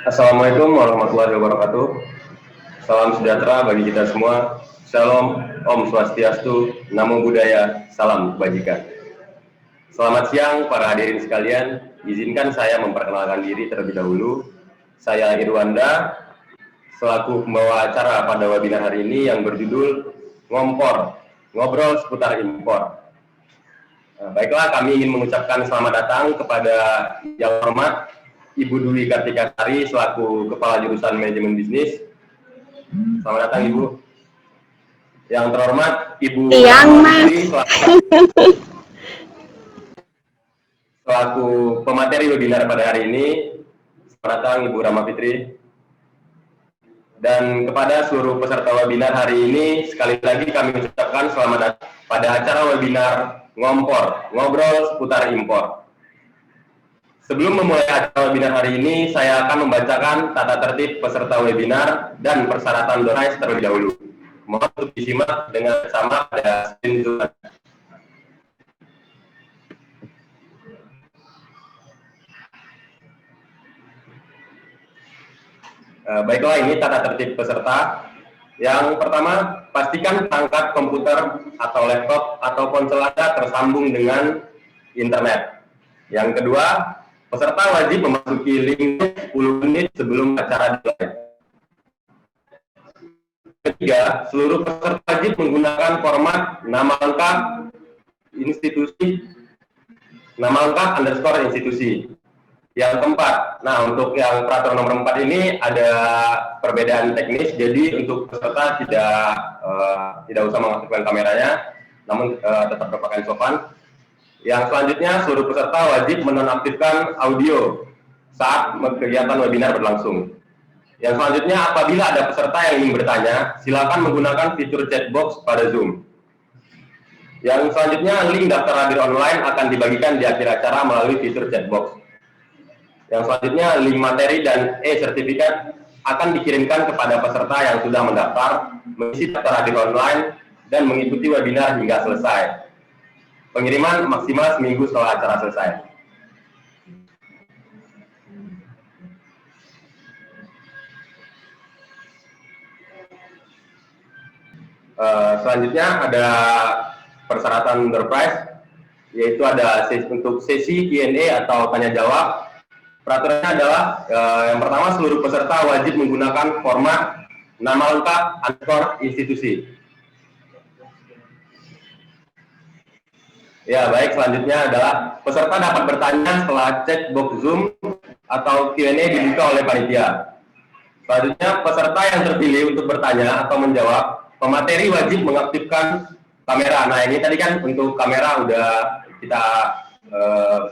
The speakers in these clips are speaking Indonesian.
Assalamualaikum warahmatullahi wabarakatuh. Salam sejahtera bagi kita semua. Shalom, Om Swastiastu, Namo Buddhaya, salam kebajikan. Selamat siang para hadirin sekalian. Izinkan saya memperkenalkan diri terlebih dahulu. Saya Irwanda, selaku pembawa acara pada webinar hari ini yang berjudul Ngompor, Ngobrol Seputar Impor. Baiklah, kami ingin mengucapkan selamat datang kepada yang hormat Ibu Dwi Kartika Sari selaku Kepala Jurusan Manajemen Bisnis. Selamat datang Ibu. Yang terhormat Ibu Rama Fitri selaku pemateri webinar pada hari ini. Selamat datang Ibu Rama Fitri. Dan kepada seluruh peserta webinar hari ini, sekali lagi kami ucapkan selamat datang pada acara webinar Ngompor, Ngobrol Seputar Impor. Sebelum memulai acara webinar hari ini, saya akan membacakan tata tertib peserta webinar dan persyaratan door prize terlebih dahulu. Mohon untuk disimak dengan sama pada screen Zoom. Baiklah, ini tata tertib peserta. Yang pertama, pastikan perangkat komputer atau laptop atau ponsel Anda tersambung dengan internet. Yang kedua, peserta wajib memasuki link 10 menit sebelum acara dimulai. Ketiga, seluruh peserta wajib menggunakan format nama lengkap institusi, nama lengkap _ institusi. Yang keempat, nah untuk yang peraturan nomor 4 ini ada perbedaan teknis, jadi untuk peserta tidak usah mengaktifkan kameranya, namun tetap berpakaian sopan. Yang selanjutnya, seluruh peserta wajib menonaktifkan audio saat kegiatan webinar berlangsung. Yang selanjutnya, apabila ada peserta yang ingin bertanya, silakan menggunakan fitur chat box pada Zoom. Yang selanjutnya, link daftar hadir online akan dibagikan di akhir acara melalui fitur chat box. Yang selanjutnya, link materi dan e-sertifikat akan dikirimkan kepada peserta yang sudah mendaftar, mengisi daftar hadir online, dan mengikuti webinar hingga selesai. Pengiriman maksimal seminggu setelah acara selesai. Selanjutnya ada persyaratan door prize, yaitu ada untuk sesi Q&A atau tanya jawab. Peraturannya adalah yang pertama, seluruh peserta wajib menggunakan format nama lengkap _ institusi. Ya baik, selanjutnya adalah peserta dapat bertanya setelah chat box Zoom atau Q&A dibuka oleh panitia. Selanjutnya, peserta yang terpilih untuk bertanya atau menjawab, pemateri wajib mengaktifkan kamera. Nah ini tadi kan untuk kamera udah kita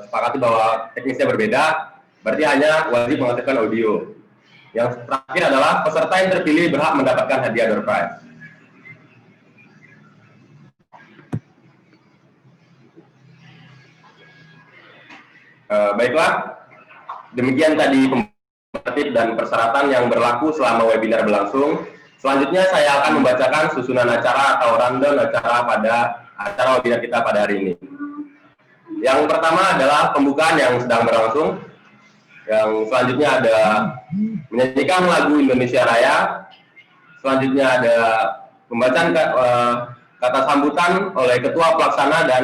sepakati bahwa teknisnya berbeda, berarti hanya wajib mengaktifkan audio. Yang terakhir adalah peserta yang terpilih berhak mendapatkan hadiah door prize. Baiklah, demikian tadi tertib dan persyaratan yang berlaku selama webinar berlangsung. Selanjutnya saya akan membacakan susunan acara atau rundown acara pada acara webinar kita pada hari ini. Yang pertama adalah pembukaan yang sedang berlangsung. Yang selanjutnya ada menyanyikan lagu Indonesia Raya. Selanjutnya ada pembacaan kata sambutan oleh Ketua Pelaksana dan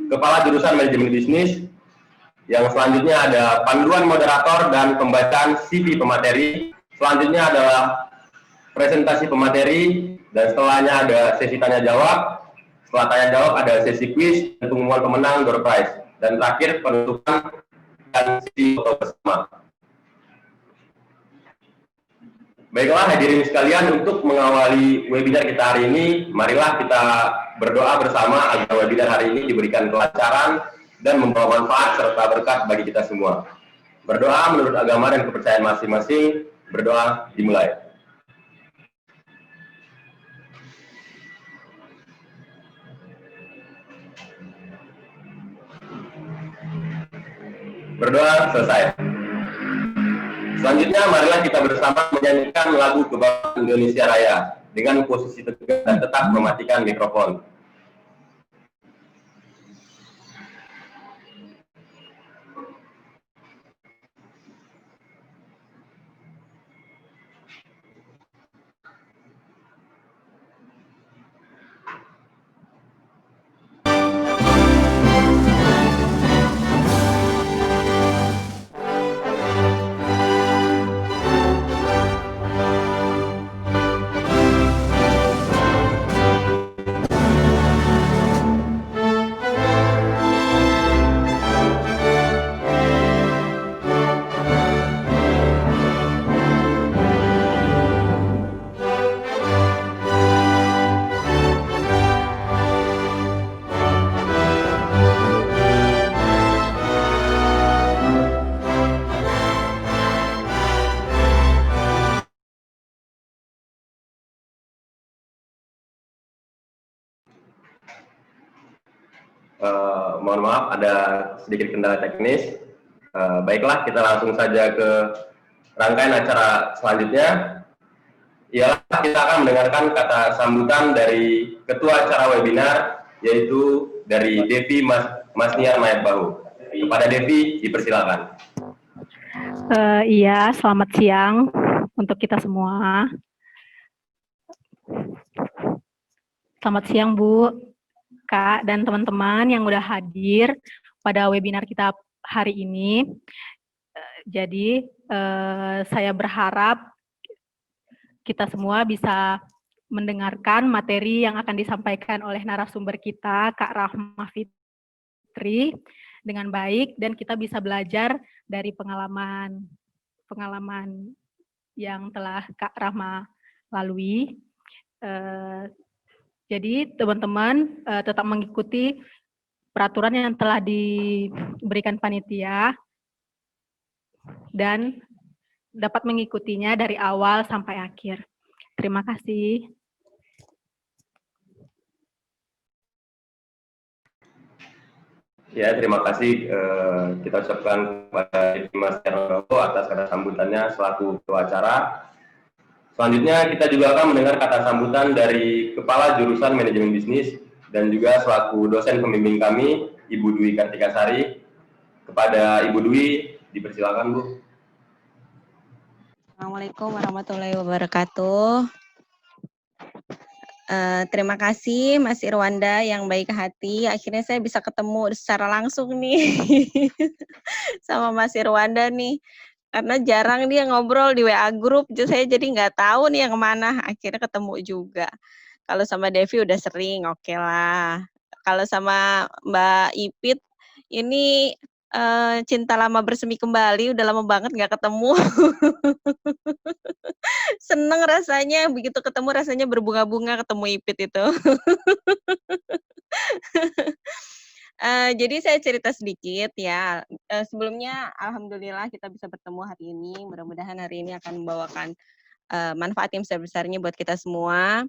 Kepala Jurusan Manajemen Bisnis. Yang selanjutnya ada panduan moderator dan pembacaan CV pemateri. Selanjutnya adalah presentasi pemateri, dan setelahnya ada sesi tanya jawab. Setelah tanya jawab ada sesi quiz dan pengumuman pemenang door prize. Dan terakhir penutupan dan sesi foto bersama. Baiklah hadirin sekalian, untuk mengawali webinar kita hari ini, marilah kita berdoa bersama agar webinar hari ini diberikan kelancaran dan membawa manfaat serta berkat bagi kita semua. Berdoa menurut agama dan kepercayaan masing-masing. Berdoa dimulai. Berdoa selesai. Selanjutnya marilah kita bersama menyanyikan lagu Kebanggaan Indonesia Raya dengan posisi tegak dan tetap mematikan mikrofon. Mohon maaf ada sedikit kendala teknis. Baiklah, kita langsung saja ke rangkaian acara selanjutnya. Ialah kita akan mendengarkan kata sambutan dari ketua acara webinar, yaitu dari Devi Masniar Mayatbahu. Kepada Devi, dipersilakan. Iya, selamat siang untuk kita semua. Selamat siang Bu, Kak, dan teman-teman yang udah hadir pada webinar kita hari ini. Jadi, saya berharap kita semua bisa mendengarkan materi yang akan disampaikan oleh narasumber kita, Kak Rahma Fitri, dengan baik, dan kita bisa belajar dari pengalaman yang telah Kak Rahma lalui. Jadi teman-teman tetap mengikuti peraturan yang telah diberikan panitia dan dapat mengikutinya dari awal sampai akhir. Terima kasih. Ya, terima kasih kita ucapkan kepada Mas Hernoto atas kata sambutannya selaku ketua acara. Selanjutnya kita juga akan mendengar kata sambutan dari Kepala Jurusan Manajemen Bisnis dan juga selaku dosen pembimbing kami, Ibu Dwi Kartikasari. Kepada Ibu Dwi, dipersilakan Bu. Assalamualaikum warahmatullahi wabarakatuh. Terima kasih Mas Irwanda yang baik hati. Akhirnya saya bisa ketemu secara langsung nih sama Mas Irwanda nih. Karena jarang dia ngobrol di WA Group, saya jadi nggak tahu nih yang mana. Akhirnya ketemu juga. Kalau sama Devi udah sering, oke lah. Kalau sama Mbak Ipit, ini cinta lama bersemi kembali, udah lama banget nggak ketemu. Seneng rasanya, begitu ketemu rasanya berbunga-bunga ketemu Ipit itu. Jadi saya cerita sedikit ya. Sebelumnya alhamdulillah kita bisa bertemu hari ini. Mudah-mudahan hari ini akan membawakan manfaat yang besar-besarnya buat kita semua.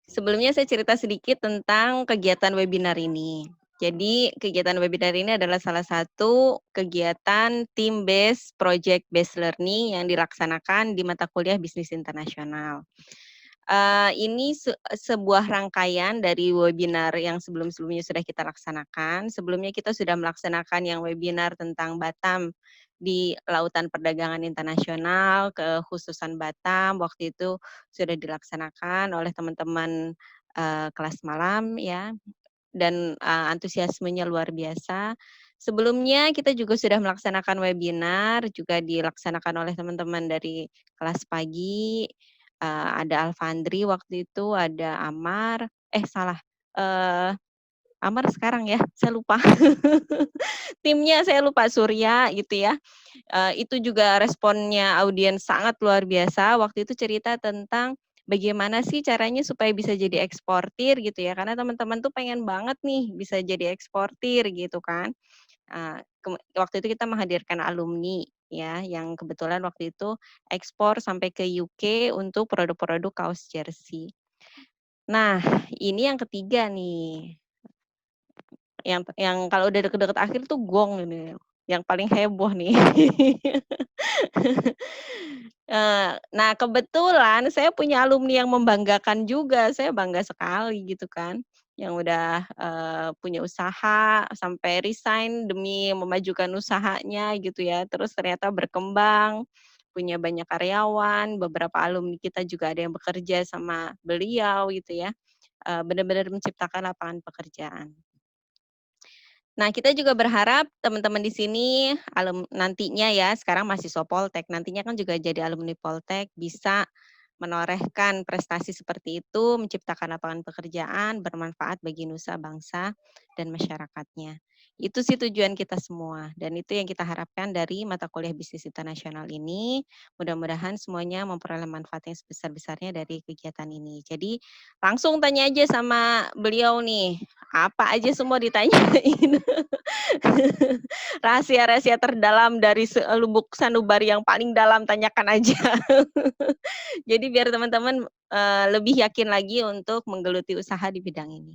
Sebelumnya saya cerita sedikit tentang kegiatan webinar ini. Jadi kegiatan webinar ini adalah salah satu kegiatan team-based project-based learning yang dilaksanakan di mata kuliah bisnis internasional. Ini sebuah rangkaian dari webinar yang sebelum-sebelumnya sudah kita laksanakan. Sebelumnya kita sudah melaksanakan yang webinar tentang Batam di Lautan Perdagangan Internasional, kekhususan Batam. Waktu itu sudah dilaksanakan oleh teman-teman kelas malam ya, dan antusiasmenya luar biasa. Sebelumnya kita juga sudah melaksanakan webinar, juga dilaksanakan oleh teman-teman dari kelas pagi. Ada Alfandri waktu itu, ada Amar, Amar sekarang ya, saya lupa. Timnya saya lupa, Surya gitu ya. Itu juga responnya audiens sangat luar biasa. Waktu itu cerita tentang bagaimana sih caranya supaya bisa jadi eksportir gitu ya. Karena teman-teman tuh pengen banget nih bisa jadi eksportir gitu kan. Waktu itu kita menghadirkan alumni ya, yang kebetulan waktu itu ekspor sampai ke UK untuk produk-produk kaos jersey. Nah, ini yang ketiga nih. Yang kalau udah deket-deket akhir tuh gong ini, yang paling heboh nih. Nah kebetulan saya punya alumni yang membanggakan juga, saya bangga sekali gitu kan, yang udah punya usaha sampai resign demi memajukan usahanya gitu ya, terus ternyata berkembang, punya banyak karyawan, beberapa alumni kita juga ada yang bekerja sama beliau gitu ya, benar-benar menciptakan lapangan pekerjaan. Nah, kita juga berharap teman-teman di sini nantinya ya, sekarang mahasiswa Poltek, nantinya kan juga jadi alumni Poltek, bisa menorehkan prestasi seperti itu, menciptakan lapangan pekerjaan, bermanfaat bagi nusa, bangsa, dan masyarakatnya. Itu sih tujuan kita semua, dan itu yang kita harapkan dari mata kuliah bisnis internasional ini. Mudah-mudahan semuanya memperoleh manfaat yang sebesar-besarnya dari kegiatan ini. Jadi langsung tanya aja sama beliau nih, apa aja semua ditanyain. Rahasia-rahasia terdalam dari lubuk sanubari yang paling dalam, tanyakan aja. Jadi biar teman-teman lebih yakin lagi untuk menggeluti usaha di bidang ini.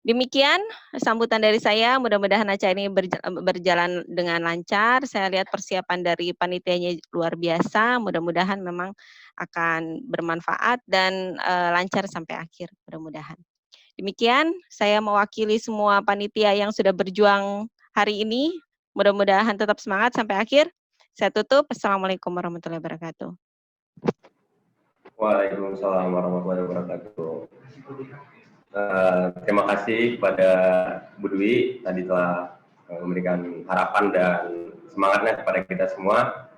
Demikian sambutan dari saya, mudah-mudahan acara ini berjalan dengan lancar. Saya lihat persiapan dari panitianya luar biasa, mudah-mudahan memang akan bermanfaat dan lancar sampai akhir, mudah-mudahan. Demikian, saya mewakili semua panitia yang sudah berjuang hari ini, mudah-mudahan tetap semangat sampai akhir. Saya tutup, Assalamualaikum warahmatullahi wabarakatuh. Waalaikumsalam warahmatullahi wabarakatuh. Terima kasih kepada Bu Dwi tadi telah memberikan harapan dan semangatnya kepada kita semua.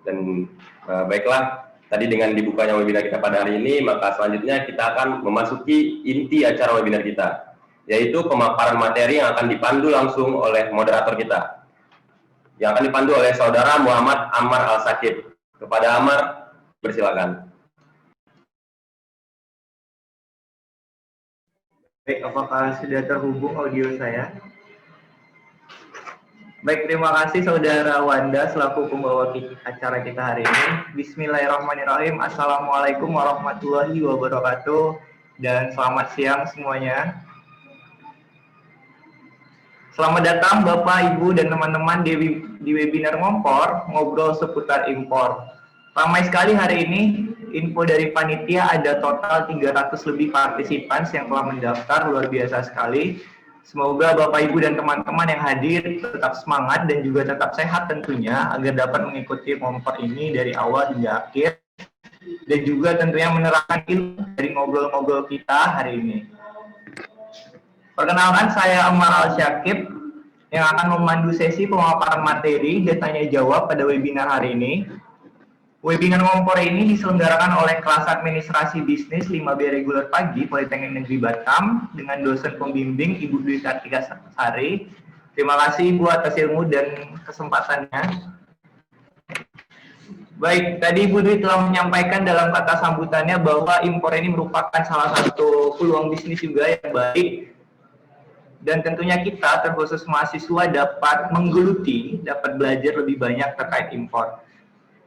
Dan baiklah, tadi dengan dibukanya webinar kita pada hari ini, maka selanjutnya kita akan memasuki inti acara webinar kita, yaitu pemaparan materi yang akan dipandu langsung oleh moderator kita, yang akan dipandu oleh Saudara Muhammad Ammar Al-Sakib. Kepada Ammar, persilakan. Baik, apakah sudah terhubung audio saya? Baik, terima kasih Saudara Wanda selaku pembawa acara kita hari ini. Bismillahirrahmanirrahim. Assalamualaikum warahmatullahi wabarakatuh. Dan selamat siang semuanya. Selamat datang Bapak, Ibu, dan teman-teman di webinar ngobrol seputar impor. Ramai sekali hari ini, info dari panitia ada total 300 lebih partisipan yang telah mendaftar, luar biasa sekali. Semoga Bapak, Ibu, dan teman-teman yang hadir tetap semangat dan juga tetap sehat tentunya, agar dapat mengikuti ngompor ini dari awal hingga akhir, dan juga tentunya menerapkan ilmu dari ngobrol-ngobrol kita hari ini. Perkenalkan, saya Ammar Al-Sakib, yang akan memandu sesi pemaparan materi dan tanya jawab pada webinar hari ini. Webinar ngompor ini diselenggarakan oleh kelas administrasi bisnis 5B reguler pagi Politeknik Negeri Batam dengan dosen pembimbing Ibu Dwi Kartika Sari. Terima kasih Ibu atas ilmu dan kesempatannya. Baik, tadi Ibu Dwi telah menyampaikan dalam kata sambutannya bahwa impor ini merupakan salah satu peluang bisnis juga yang baik. Dan tentunya kita, terkhusus mahasiswa, dapat menggeluti, dapat belajar lebih banyak terkait impor.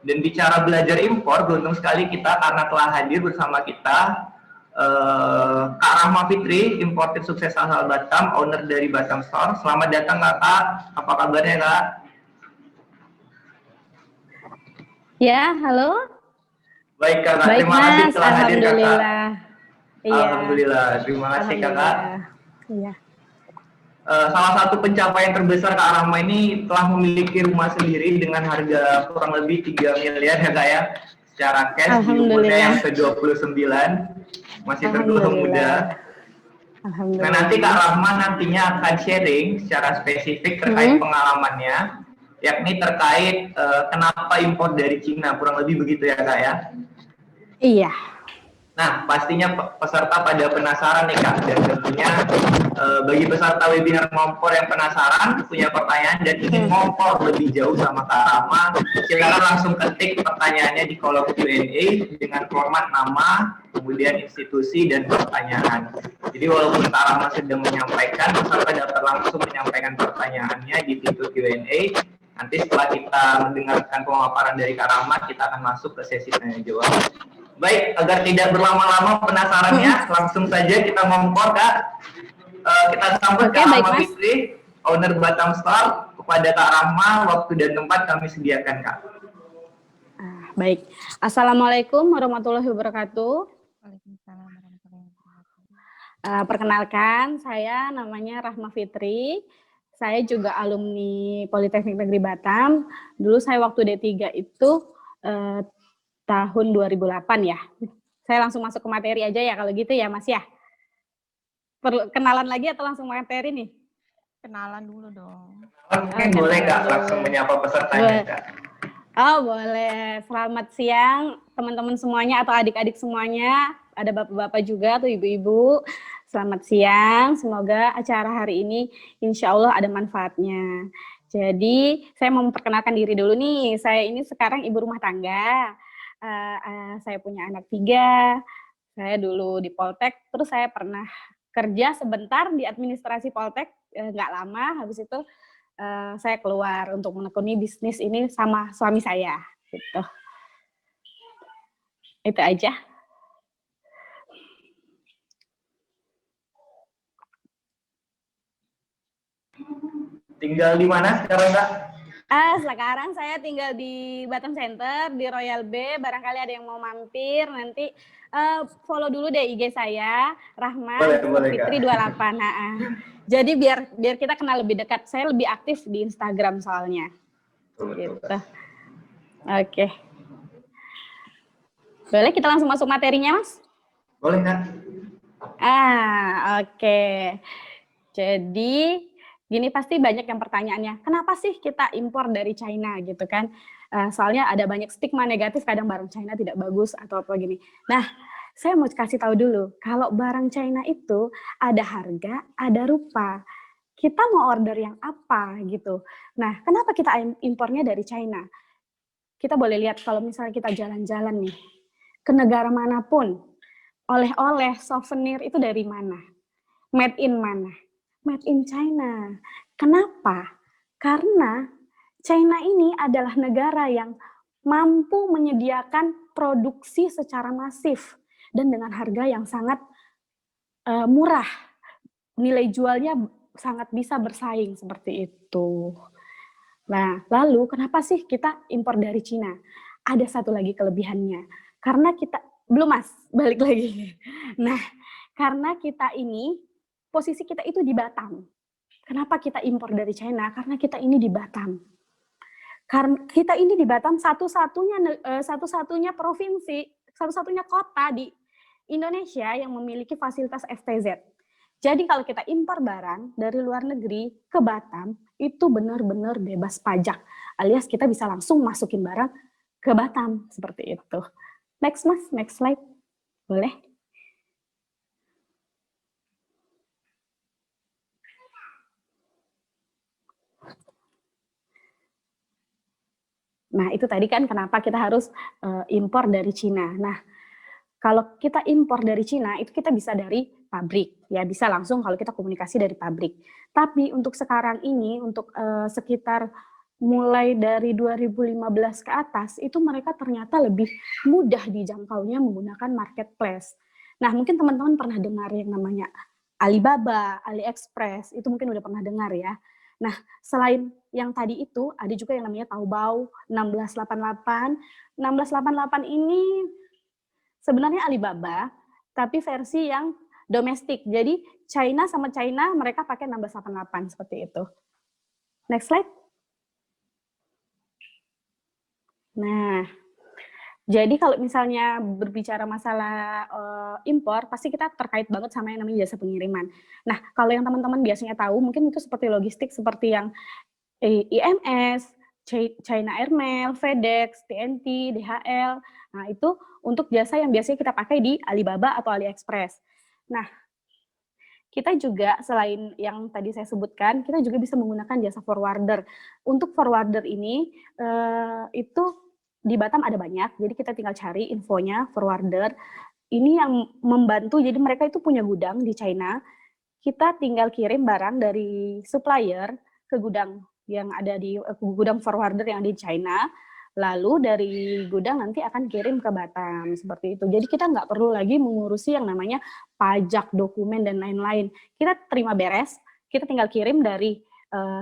Dan bicara belajar impor, beruntung sekali kita karena telah hadir bersama kita Kak Rahma Fitri, importer sukses asal Batam, owner dari Batam Store. Selamat datang Kakak, apa kabarnya Kak? Ya, halo. Baik Kakak, Baik, terima kasih Mas. telah hadir Kakak. Alhamdulillah. Iya. Alhamdulillah, terima kasih Kakak. Iya. Salah satu pencapaian terbesar Kak Rahma ini telah memiliki rumah sendiri dengan harga kurang lebih 3 miliar ya Kak ya, secara cash di umurnya yang ke-29, masih tergolong muda. Nah nanti Kak Rahma nantinya akan sharing secara spesifik terkait pengalamannya, yakni terkait kenapa impor dari Cina, kurang lebih begitu ya Kak ya? Iya. Nah, pastinya peserta pada penasaran nih Kak, dan tentunya bagi peserta webinar ngompor yang penasaran, punya pertanyaan dan ingin ngompor lebih jauh sama Kak Rahma, silakan langsung ketik pertanyaannya di kolom Q&A dengan format nama, kemudian institusi dan pertanyaan. Jadi walaupun Kak Rahma sedang menyampaikan, peserta dapat langsung menyampaikan pertanyaannya di fitur Q&A. Nanti setelah kita mendengarkan pemaparan dari Kak Rahma, kita akan masuk ke sesi tanya jawab. Baik, agar tidak berlama-lama penasarannya, langsung saja kita ngompor Kak. Kita sambut Kak Rahma Fitri, owner Batam Store. Kepada Kak Rahma, waktu dan tempat kami sediakan Kak. Baik, Assalamualaikum warahmatullahi wabarakatuh. Waalaikumsalam warahmatullahi wabarakatuh. Perkenalkan, saya namanya Rahma Fitri. Saya juga alumni Politeknik Negeri Batam. Dulu saya waktu D3 itu tahun 2008 ya. Saya langsung masuk ke materi aja ya kalau gitu ya Mas ya. Perlu kenalan lagi atau langsung materi nih? Kenalan dulu dong. Mungkin boleh Kak langsung menyapa pesertanya Kak. Oh boleh. Selamat siang teman-teman semuanya atau adik-adik semuanya. Ada bapak-bapak juga atau ibu-ibu. Selamat siang. Semoga acara hari ini insya Allah ada manfaatnya. Jadi saya mau memperkenalkan diri dulu nih. Saya ini sekarang ibu rumah tangga. Saya punya anak 3, saya dulu di Poltek, terus saya pernah kerja sebentar di administrasi Poltek, nggak lama, habis itu saya keluar untuk menekuni bisnis ini sama suami saya, gitu. Itu aja. Tinggal di mana sekarang, Kak? Sekarang saya tinggal di Batam Center, di Royal B. Barangkali ada yang mau mampir, nanti follow dulu deh IG saya, Rahma Boleh, Fitri Kak. 28. Jadi biar kita kenal lebih dekat. Saya lebih aktif di Instagram soalnya. Betul, Gitu. Kak. Oke. Boleh kita langsung masuk materinya, Mas? Boleh, Kak. Oke. Jadi gini, pasti banyak yang pertanyaannya, kenapa sih kita impor dari China gitu kan? Soalnya ada banyak stigma negatif, kadang barang China tidak bagus atau apa gini. Nah, saya mau kasih tahu dulu, kalau barang China itu ada harga, ada rupa. Kita mau order yang apa gitu. Nah, kenapa kita impornya dari China? Kita boleh lihat kalau misalnya kita jalan-jalan nih, ke negara manapun, oleh-oleh, souvenir itu dari mana? Made in mana? Made in China. Kenapa? Karena China ini adalah negara yang mampu menyediakan produksi secara masif dan dengan harga yang sangat murah. Nilai jualnya sangat bisa bersaing seperti itu. Nah, lalu kenapa sih kita impor dari Cina? Ada satu lagi kelebihannya. Karena kita, belum Mas, balik lagi. Nah, karena kita ini, posisi kita itu di Batam. Kenapa kita impor dari China? Karena kita ini di Batam. Karena kita ini di Batam satu-satunya provinsi, satu-satunya kota di Indonesia yang memiliki fasilitas FTZ. Jadi kalau kita impor barang dari luar negeri ke Batam, itu benar-benar bebas pajak. Alias kita bisa langsung masukin barang ke Batam, seperti itu. Next Mas, next slide. Boleh? Nah, itu tadi kan kenapa kita harus impor dari Cina. Nah, kalau kita impor dari Cina, itu kita bisa dari pabrik. Ya, bisa langsung kalau kita komunikasi dari pabrik. Tapi untuk sekarang ini, untuk sekitar mulai dari 2015 ke atas, itu mereka ternyata lebih mudah dijangkaunya menggunakan marketplace. Nah, mungkin teman-teman pernah dengar yang namanya Alibaba, AliExpress, itu mungkin udah pernah dengar ya. Nah, selain yang tadi itu, ada juga yang namanya Taobao 1688. 1688 ini sebenarnya Alibaba, tapi versi yang domestik. Jadi China sama China mereka pakai 1688 seperti itu. Next slide. Nah, jadi kalau misalnya berbicara masalah impor, pasti kita terkait banget sama yang namanya jasa pengiriman. Nah, kalau yang teman-teman biasanya tahu, mungkin itu seperti logistik, seperti yang IMS, China Airmail, FedEx, TNT, DHL. Nah, itu untuk jasa yang biasanya kita pakai di Alibaba atau AliExpress. Nah, kita juga selain yang tadi saya sebutkan, kita juga bisa menggunakan jasa forwarder. Untuk forwarder ini, itu di Batam ada banyak, jadi kita tinggal cari infonya, forwarder. Ini yang membantu, jadi mereka itu punya gudang di China, kita tinggal kirim barang dari supplier ke gudang yang ada di gudang forwarder yang ada di China, lalu dari gudang nanti akan kirim ke Batam, seperti itu. Jadi kita nggak perlu lagi mengurusi yang namanya pajak, dokumen, dan lain-lain. Kita terima beres, kita tinggal kirim dari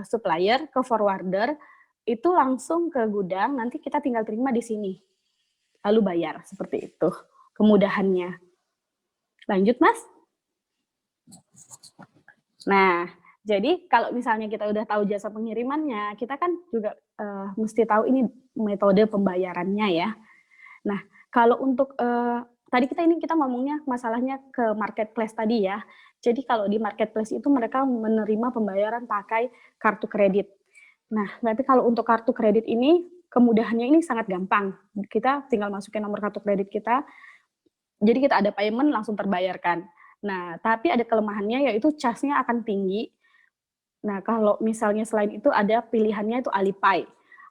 supplier ke forwarder, itu langsung ke gudang, nanti kita tinggal terima di sini, lalu bayar, seperti itu kemudahannya. Lanjut Mas. Nah, jadi kalau misalnya kita udah tahu jasa pengirimannya, kita kan juga mesti tahu ini metode pembayarannya ya. Nah, kalau untuk tadi kita ngomongnya masalahnya ke marketplace tadi ya. Jadi kalau di marketplace itu mereka menerima pembayaran pakai kartu kredit. Nah, tapi kalau untuk kartu kredit ini kemudahannya ini sangat gampang. Kita tinggal masukin nomor kartu kredit kita. Jadi kita ada payment langsung terbayarkan. Nah, tapi ada kelemahannya yaitu charge-nya akan tinggi. Nah, kalau misalnya selain itu ada pilihannya itu Alipay.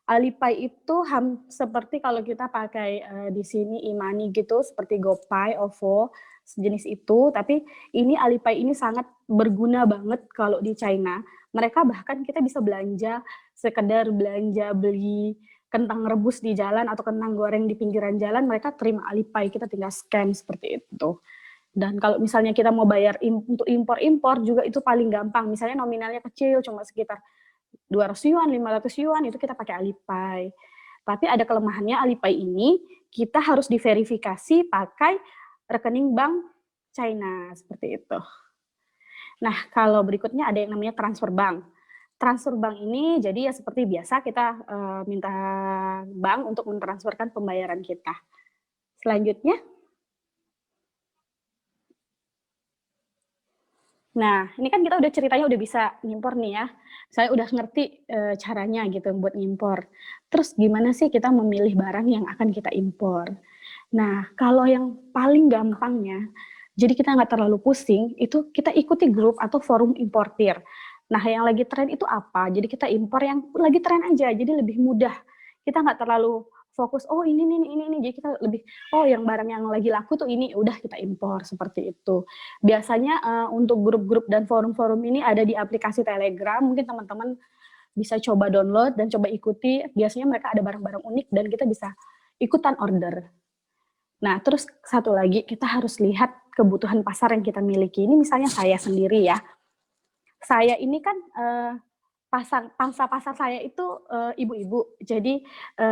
Alipay itu seperti kalau kita pakai di sini e-money gitu, seperti GoPay, OVO, sejenis itu. Tapi ini Alipay ini sangat berguna banget kalau di China. Mereka bahkan kita bisa belanja, sekedar belanja beli kentang rebus di jalan atau kentang goreng di pinggiran jalan, mereka terima Alipay, kita tinggal scan seperti itu. Dan kalau misalnya kita mau bayar untuk impor-impor juga itu paling gampang. Misalnya nominalnya kecil, cuma sekitar 200 yuan, 500 yuan itu kita pakai Alipay. Tapi ada kelemahannya Alipay ini kita harus diverifikasi pakai rekening bank China seperti itu. Nah, kalau berikutnya ada yang namanya transfer bank. Transfer bank ini jadi ya seperti biasa kita minta bank untuk mentransferkan pembayaran kita. Selanjutnya, nah ini kan kita udah ceritanya udah bisa ngimpor nih ya. Saya udah ngerti caranya gitu buat ngimpor. Terus gimana sih kita memilih barang yang akan kita impor? Nah, kalau yang paling gampangnya, jadi kita nggak terlalu pusing, itu kita ikuti grup atau forum importir. Nah, yang lagi tren itu apa? Jadi kita impor yang lagi tren aja, jadi lebih mudah. Kita nggak terlalu fokus, oh ini. Jadi kita lebih, oh yang barang yang lagi laku tuh ini, udah kita impor, seperti itu. Biasanya untuk grup-grup dan forum-forum ini ada di aplikasi Telegram, mungkin teman-teman bisa coba download dan coba ikuti. Biasanya mereka ada barang-barang unik dan kita bisa ikutan order. Nah, terus satu lagi, kita harus lihat kebutuhan pasar yang kita miliki. Ini misalnya saya sendiri ya. Saya ini kan pangsa pasar saya itu ibu-ibu. Jadi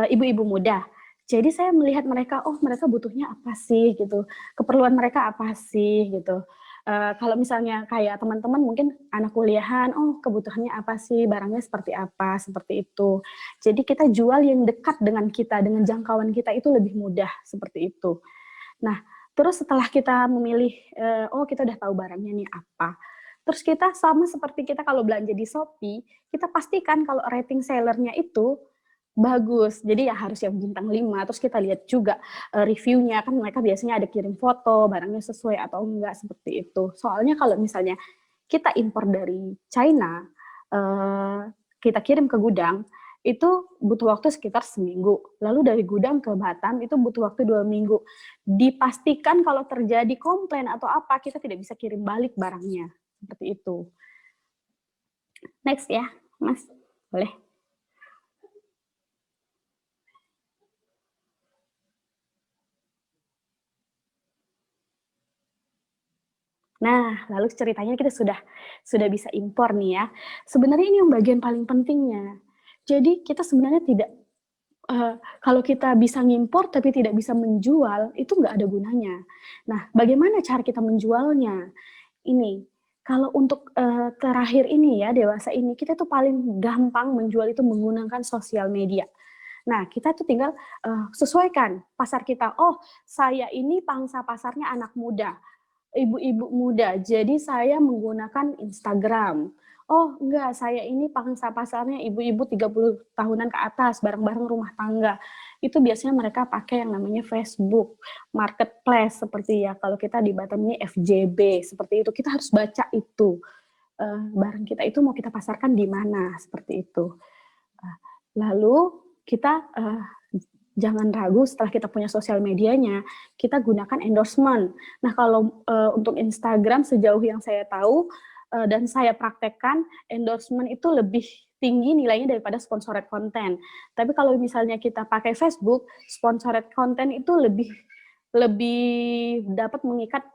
ibu-ibu muda. Jadi saya melihat mereka, oh mereka butuhnya apa sih gitu. Keperluan mereka apa sih gitu. Kalau misalnya kayak teman-teman mungkin anak kuliahan, oh kebutuhannya apa sih, barangnya seperti apa, seperti itu. Jadi kita jual yang dekat dengan kita, dengan jangkauan kita itu lebih mudah, seperti itu. Nah, terus setelah kita memilih, oh kita udah tahu barangnya nih apa. Terus kita sama seperti kita kalau belanja di Shopee, kita pastikan kalau rating sellernya itu bagus. Jadi ya harus yang bintang 5. Terus kita lihat juga reviewnya, kan mereka biasanya ada kirim foto, barangnya sesuai atau enggak, seperti itu. Soalnya kalau misalnya kita impor dari China, kita kirim ke gudang, itu butuh waktu sekitar seminggu. Lalu dari gudang ke Batam itu butuh waktu 2 minggu. Dipastikan kalau terjadi komplain atau apa, kita tidak bisa kirim balik barangnya. Seperti itu. Next ya, Mas. Boleh. Nah, lalu ceritanya kita sudah bisa impor nih ya. Sebenarnya ini yang bagian paling pentingnya. Jadi kita sebenarnya tidak, kalau kita bisa ngimpor tapi tidak bisa menjual, itu nggak ada gunanya. Nah, bagaimana cara kita menjualnya? Ini, kalau untuk terakhir ini ya, dewasa ini, kita tuh paling gampang menjual itu menggunakan sosial media. Nah, kita tuh tinggal sesuaikan pasar kita. Oh, saya ini pangsa pasarnya anak muda, ibu-ibu muda, jadi saya menggunakan Instagram. Oh, enggak, saya ini pangsa pasarnya ibu-ibu 30 tahunan ke atas, barang-barang rumah tangga. Itu biasanya mereka pakai yang namanya Facebook, Marketplace, seperti ya, kalau kita di Batam ini FJB, seperti itu. Kita harus baca itu. Barang kita itu mau kita pasarkan di mana, seperti itu. Lalu kita jangan ragu setelah kita punya sosial medianya, kita gunakan endorsement. Nah, kalau untuk Instagram sejauh yang saya tahu dan saya praktekkan, endorsement itu lebih tinggi nilainya daripada sponsored content. Tapi kalau misalnya kita pakai Facebook, sponsored content itu lebih dapat mengikat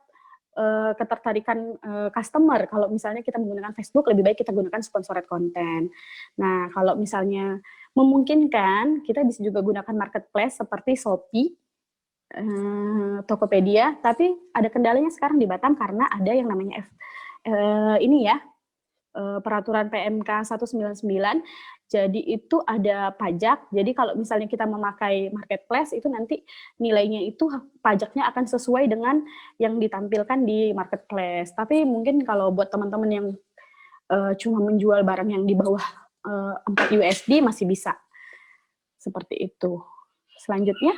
ketertarikan customer. Kalau misalnya kita menggunakan Facebook, lebih baik kita gunakan sponsored content. Nah, kalau misalnya memungkinkan, kita bisa juga gunakan marketplace seperti Shopee, Tokopedia, tapi ada kendalanya sekarang di Batam karena ada yang namanya peraturan PMK 199, jadi itu ada pajak. Jadi kalau misalnya kita memakai marketplace, itu nanti nilainya itu pajaknya akan sesuai dengan yang ditampilkan di marketplace. Tapi mungkin kalau buat teman-teman yang cuma menjual barang yang di bawah 4 USD masih bisa. Seperti itu. Selanjutnya.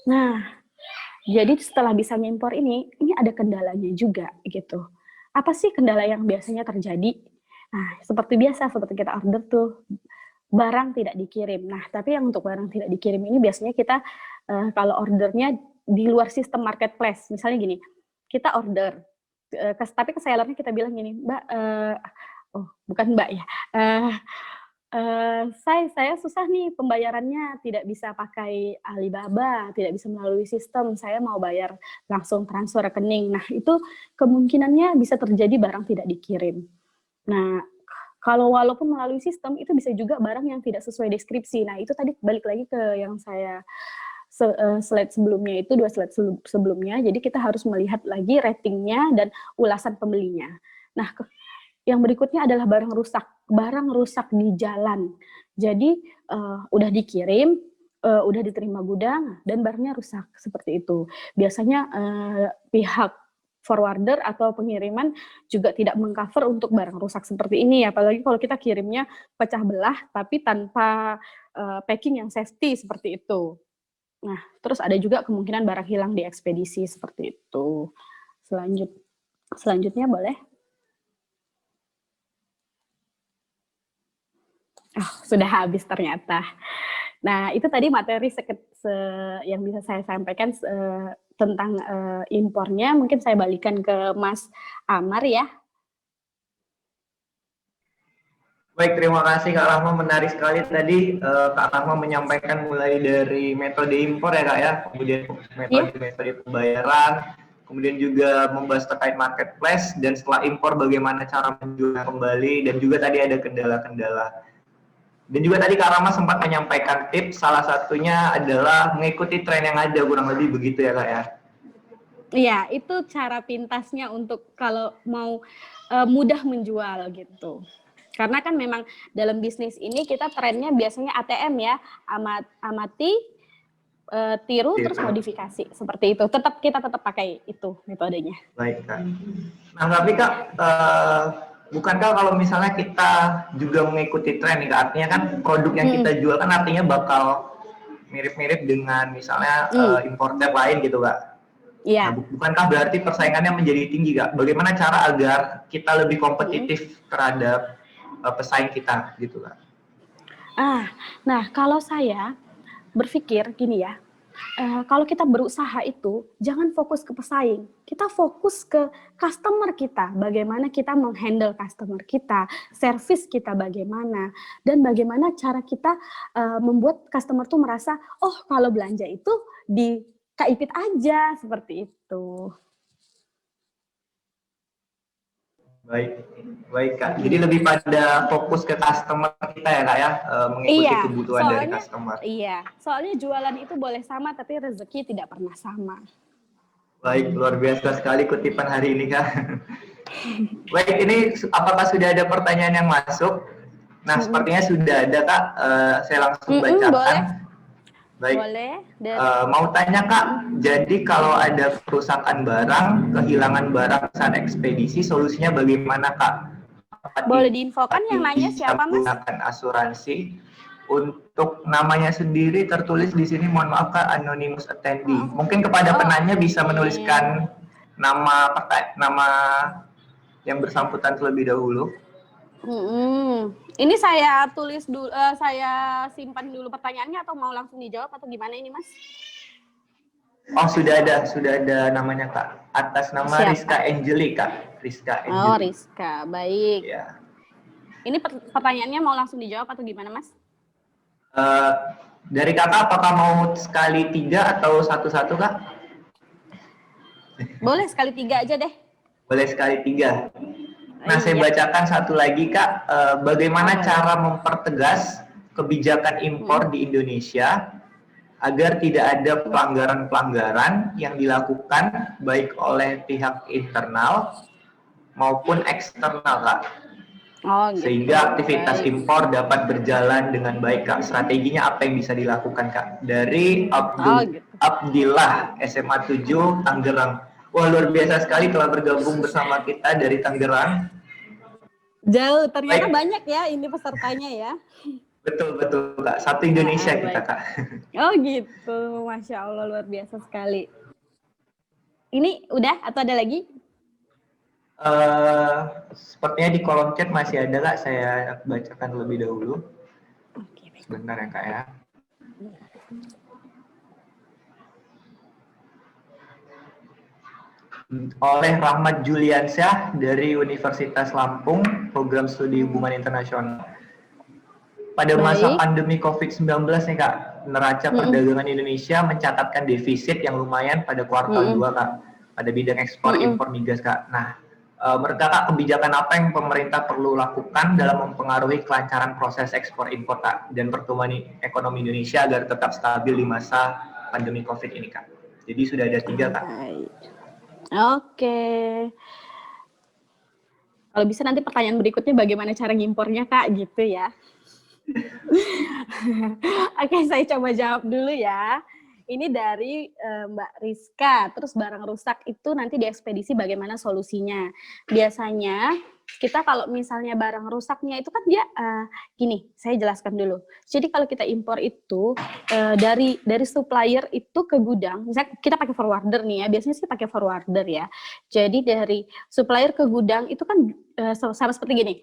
Nah, jadi setelah bisa ngimpor ini ada kendalanya juga gitu. Apa sih kendala yang biasanya terjadi? Nah, seperti biasa, seperti kita order tuh, barang tidak dikirim. Nah, tapi yang untuk barang tidak dikirim ini biasanya kita kalau ordernya di luar sistem marketplace, misalnya gini, kita order, tapi ke sellernya kita bilang gini, Mbak, bukan Mbak ya, saya susah nih pembayarannya, tidak bisa pakai Alibaba, tidak bisa melalui sistem, saya mau bayar langsung transfer rekening. Nah, itu kemungkinannya bisa terjadi barang tidak dikirim. Nah, kalau walaupun melalui sistem itu bisa juga barang yang tidak sesuai deskripsi. Nah, itu tadi balik lagi ke yang saya slide sebelumnya itu, 2 slide sebelumnya. Jadi kita harus melihat lagi ratingnya dan ulasan pembelinya. Nah, yang berikutnya adalah barang rusak di jalan. Jadi udah dikirim, udah diterima gudang dan barangnya rusak seperti itu. Biasanya pihak forwarder atau pengiriman juga tidak mengcover untuk barang rusak seperti ini, apalagi kalau kita kirimnya pecah belah tapi tanpa packing yang safety seperti itu. Nah, terus ada juga kemungkinan barang hilang di ekspedisi seperti itu. Selanjutnya boleh? Sudah habis ternyata. Nah, itu tadi materi yang bisa saya sampaikan tentang impornya. Mungkin saya balikan ke Mas Amar ya. Baik, terima kasih Kak Rahma. Menarik sekali tadi Kak Rahma menyampaikan mulai dari metode impor ya Kak ya, kemudian metode pembayaran, kemudian juga membahas terkait marketplace, dan setelah impor bagaimana cara menjual kembali, dan juga tadi ada kendala-kendala. Dan juga tadi Kak Rahma sempat menyampaikan tips, salah satunya adalah mengikuti tren yang ada, kurang lebih begitu ya Kak ya? Iya, itu cara pintasnya untuk kalau mau mudah menjual gitu. Karena kan memang dalam bisnis ini kita trennya biasanya ATM ya, amati, tiru, terus modifikasi seperti itu. Kita tetap pakai itu metodenya. Baik Kak. Nah tapi Kak, bukankah kalau misalnya kita juga mengikuti tren nih Kak, artinya kan produk yang kita jual kan artinya bakal mirip-mirip dengan misalnya importer lain gitu Kak. Iya. Nah, bukankah berarti persaingannya menjadi tinggi Kak? Bagaimana cara agar kita lebih kompetitif terhadap pesaing kita gitu Kak? Nah kalau saya berpikir gini ya, kalau kita berusaha itu jangan fokus ke pesaing, kita fokus ke customer kita, bagaimana kita menghandle customer kita, service kita bagaimana, dan bagaimana cara kita membuat customer tuh merasa, oh kalau belanja itu di Kak Ipit aja, seperti itu. Baik Kak. Jadi lebih pada fokus ke customer kita ya Kak ya, mengikuti kebutuhan dari customer. Iya, soalnya jualan itu boleh sama tapi rezeki tidak pernah sama. Baik, luar biasa sekali kutipan hari ini Kak. Baik, ini apakah sudah ada pertanyaan yang masuk? Nah, sepertinya sudah ada Kak. Saya langsung bacakan. Boleh. Baik. Boleh. Mau tanya Kak, jadi kalau ada kerusakan barang, kehilangan barang saat ekspedisi, solusinya bagaimana Kak? Boleh diinfokan yang nanya siapa Mas? Menggunakan asuransi. Untuk namanya sendiri tertulis di sini, mohon maaf Kak, anonymous attendee. Mungkin kepada penanya bisa menuliskan nama yang bersangkutan terlebih dahulu. Ini saya tulis dulu, saya simpan dulu pertanyaannya atau mau langsung dijawab atau gimana ini Mas? Oh sudah ada namanya Kak. Atas nama Siapa? Rizka Angeli Kak. Rizka Angeli. Oh Rizka, baik. Ya. Ini pertanyaannya mau langsung dijawab atau gimana Mas? Dari Kakak apakah mau sekali 3 atau satu-satu Kak? Boleh sekali 3 aja deh. Boleh sekali 3. Nah, saya bacakan satu lagi Kak, bagaimana cara mempertegas kebijakan impor di Indonesia agar tidak ada pelanggaran-pelanggaran yang dilakukan baik oleh pihak internal maupun eksternal Kak. Gitu. Sehingga aktivitas impor dapat berjalan dengan baik Kak. Strateginya apa yang bisa dilakukan Kak? Dari Abdillah, SMA 7, Tangerang. Wah, luar biasa sekali telah bergabung bersama kita dari Tangerang. Jauh, ternyata banyak ya ini pesertanya ya. Betul Kak. Satu Indonesia kita Kak. Oh gitu, Masya Allah luar biasa sekali. Ini udah atau ada lagi? Sepertinya di kolom chat masih ada Kak, saya bacakan lebih dahulu. Oke, baik. Sebentar ya Kak ya. Oleh Rahmat Juliansyah dari Universitas Lampung, Program Studi Hubungan Internasional. Pada masa pandemi COVID-19 nih Kak, neraca perdagangan Indonesia mencatatkan defisit yang lumayan pada kuartal 2 Kak, pada bidang ekspor impor migas Kak. Nah, menurut Kakak kebijakan apa yang pemerintah perlu lakukan dalam mempengaruhi kelancaran proses ekspor impor dan pertumbuhan ekonomi Indonesia agar tetap stabil di masa pandemi COVID ini, Kak? Jadi sudah ada 3, Kak. Baik. Oke. Kalau bisa nanti pertanyaan berikutnya bagaimana cara ngimpornya, Kak, gitu ya. Oke, saya coba jawab dulu ya. Ini dari Mbak Rizka, terus barang rusak itu nanti diekspedisi bagaimana solusinya. Biasanya kita kalau misalnya barang rusaknya itu kan dia gini, saya jelaskan dulu. Jadi kalau kita impor itu dari supplier itu ke gudang, misalnya kita pakai forwarder nih ya, biasanya sih pakai forwarder ya. Jadi dari supplier ke gudang itu kan sama seperti gini,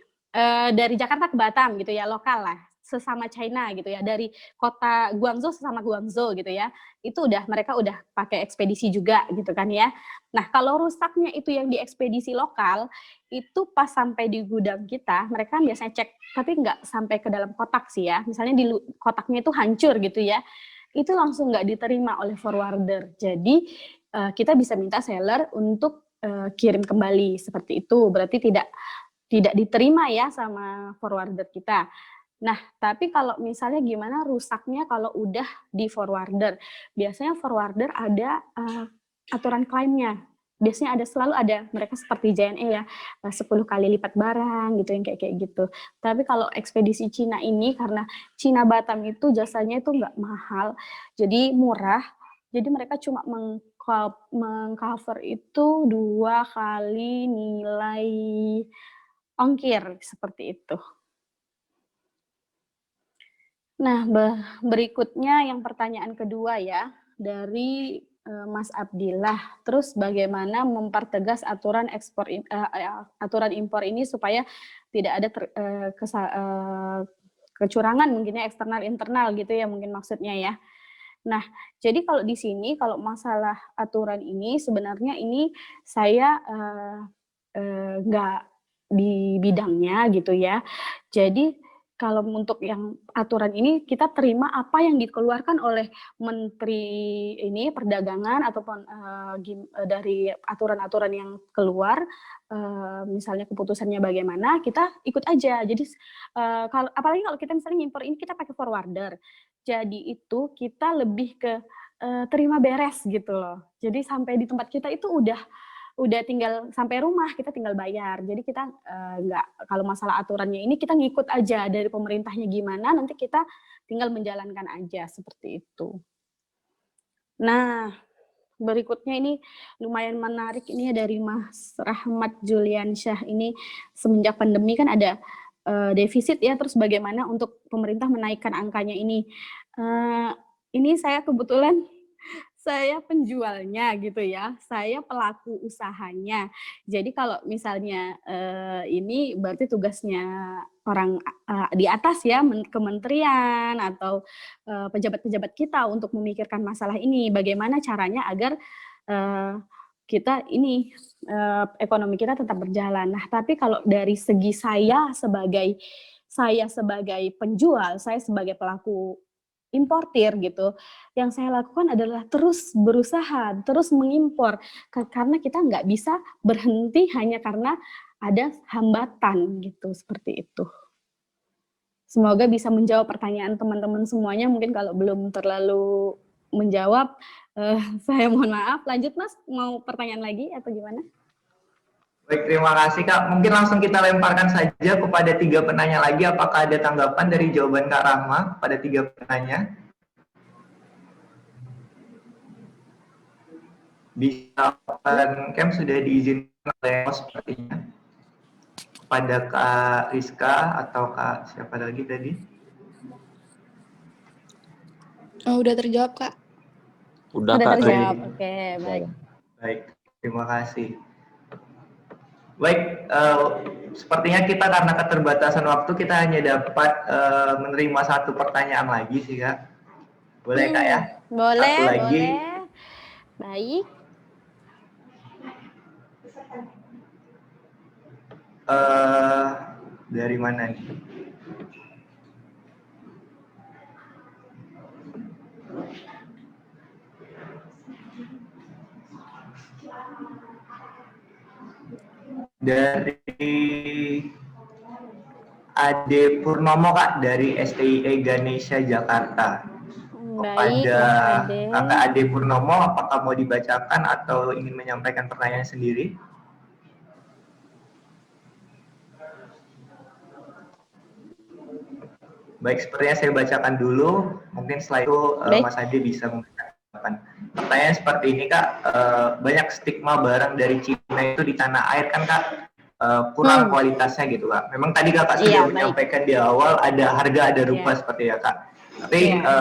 dari Jakarta ke Batam gitu ya, lokal lah, sesama China gitu ya, dari kota Guangzhou sesama Guangzhou gitu ya, itu mereka udah pakai ekspedisi juga gitu kan ya. Nah kalau rusaknya itu yang diekspedisi lokal, itu pas sampai di gudang kita, mereka biasanya cek, tapi nggak sampai ke dalam kotak sih ya, misalnya di kotaknya itu hancur gitu ya, itu langsung nggak diterima oleh forwarder. Jadi kita bisa minta seller untuk kirim kembali seperti itu, berarti tidak diterima ya sama forwarder kita. Nah, tapi kalau misalnya gimana rusaknya kalau udah di forwarder, biasanya forwarder ada aturan klaimnya. Biasanya selalu ada, mereka seperti JNE ya, 10 kali lipat barang gitu, yang kayak gitu. Tapi kalau ekspedisi Cina ini, karena Cina Batam itu jasanya itu nggak mahal, jadi murah, jadi mereka cuma mengcover itu 2 kali nilai ongkir, seperti itu. Nah, berikutnya yang pertanyaan kedua ya, dari Mas Abdillah. Terus bagaimana mempertegas aturan aturan impor ini supaya tidak ada kecurangan mungkin ya, eksternal internal gitu ya mungkin maksudnya ya. Nah, jadi kalau di sini kalau masalah aturan ini sebenarnya ini saya nggak di bidangnya gitu ya. Jadi kalau untuk yang aturan ini kita terima apa yang dikeluarkan oleh Menteri ini Perdagangan ataupun dari aturan-aturan yang keluar, misalnya keputusannya bagaimana, kita ikut aja. Jadi kalau apalagi kalau kita misalnya impor ini kita pakai forwarder. Jadi itu kita lebih ke terima beres gitu loh. Jadi sampai di tempat kita itu udah tinggal sampai rumah kita tinggal bayar. Jadi kita nggak, kalau masalah aturannya ini kita ngikut aja dari pemerintahnya gimana, nanti kita tinggal menjalankan aja seperti itu. Nah, berikutnya ini lumayan menarik, ini dari Mas Rahmat Juliansyah. Ini semenjak pandemi kan ada defisit ya, terus bagaimana untuk pemerintah menaikkan angkanya ini. Ini saya kebetulan saya penjualnya gitu ya, saya pelaku usahanya. Jadi kalau misalnya ini berarti tugasnya orang di atas ya, kementerian atau pejabat-pejabat kita untuk memikirkan masalah ini, bagaimana caranya agar kita ini ekonomi kita tetap berjalan. Nah, tapi kalau dari segi saya sebagai penjual, saya sebagai pelaku importir gitu, yang saya lakukan adalah terus berusaha, terus mengimpor, karena kita nggak bisa berhenti hanya karena ada hambatan gitu, seperti itu. Semoga bisa menjawab pertanyaan teman-teman semuanya, mungkin kalau belum terlalu menjawab, saya mohon maaf. Lanjut Mas, mau pertanyaan lagi atau gimana? Baik, terima kasih Kak. Mungkin langsung kita lemparkan saja kepada 3 penanya lagi. Apakah ada tanggapan dari jawaban Kak Rahma pada 3 penanya? Bisa open cam sudah diizinkan oleh host sepertinya. Pada Kak Rizka atau Kak siapa lagi tadi? Oh, udah terjawab Kak. Udah terjawab. Oke, baik. Baik, terima kasih. Baik, sepertinya kita karena keterbatasan waktu kita hanya dapat menerima 1 pertanyaan lagi sih Kak. Boleh Kak ya? Boleh, 1 lagi. boleh. Baik. Dari mana nih? Dari Ade Purnomo Kak, dari STIE Ganesha Jakarta. Baik, Kepada Mas Ade. Kakak Ade Purnomo, apakah mau dibacakan atau ingin menyampaikan pertanyaan sendiri? Baik, sepertinya saya bacakan dulu. Mungkin setelah itu Baik. Mas Ade bisa membacakan. Pertanyaan seperti ini Kak, banyak stigma barang dari Cina itu di tanah air kan Kak, kurang kualitasnya gitu Kak. Memang tadi Kakak sudah Iya, baik. menyampaikan di awal ada harga ada rupa Iya. seperti ya Kak. Tapi Iya.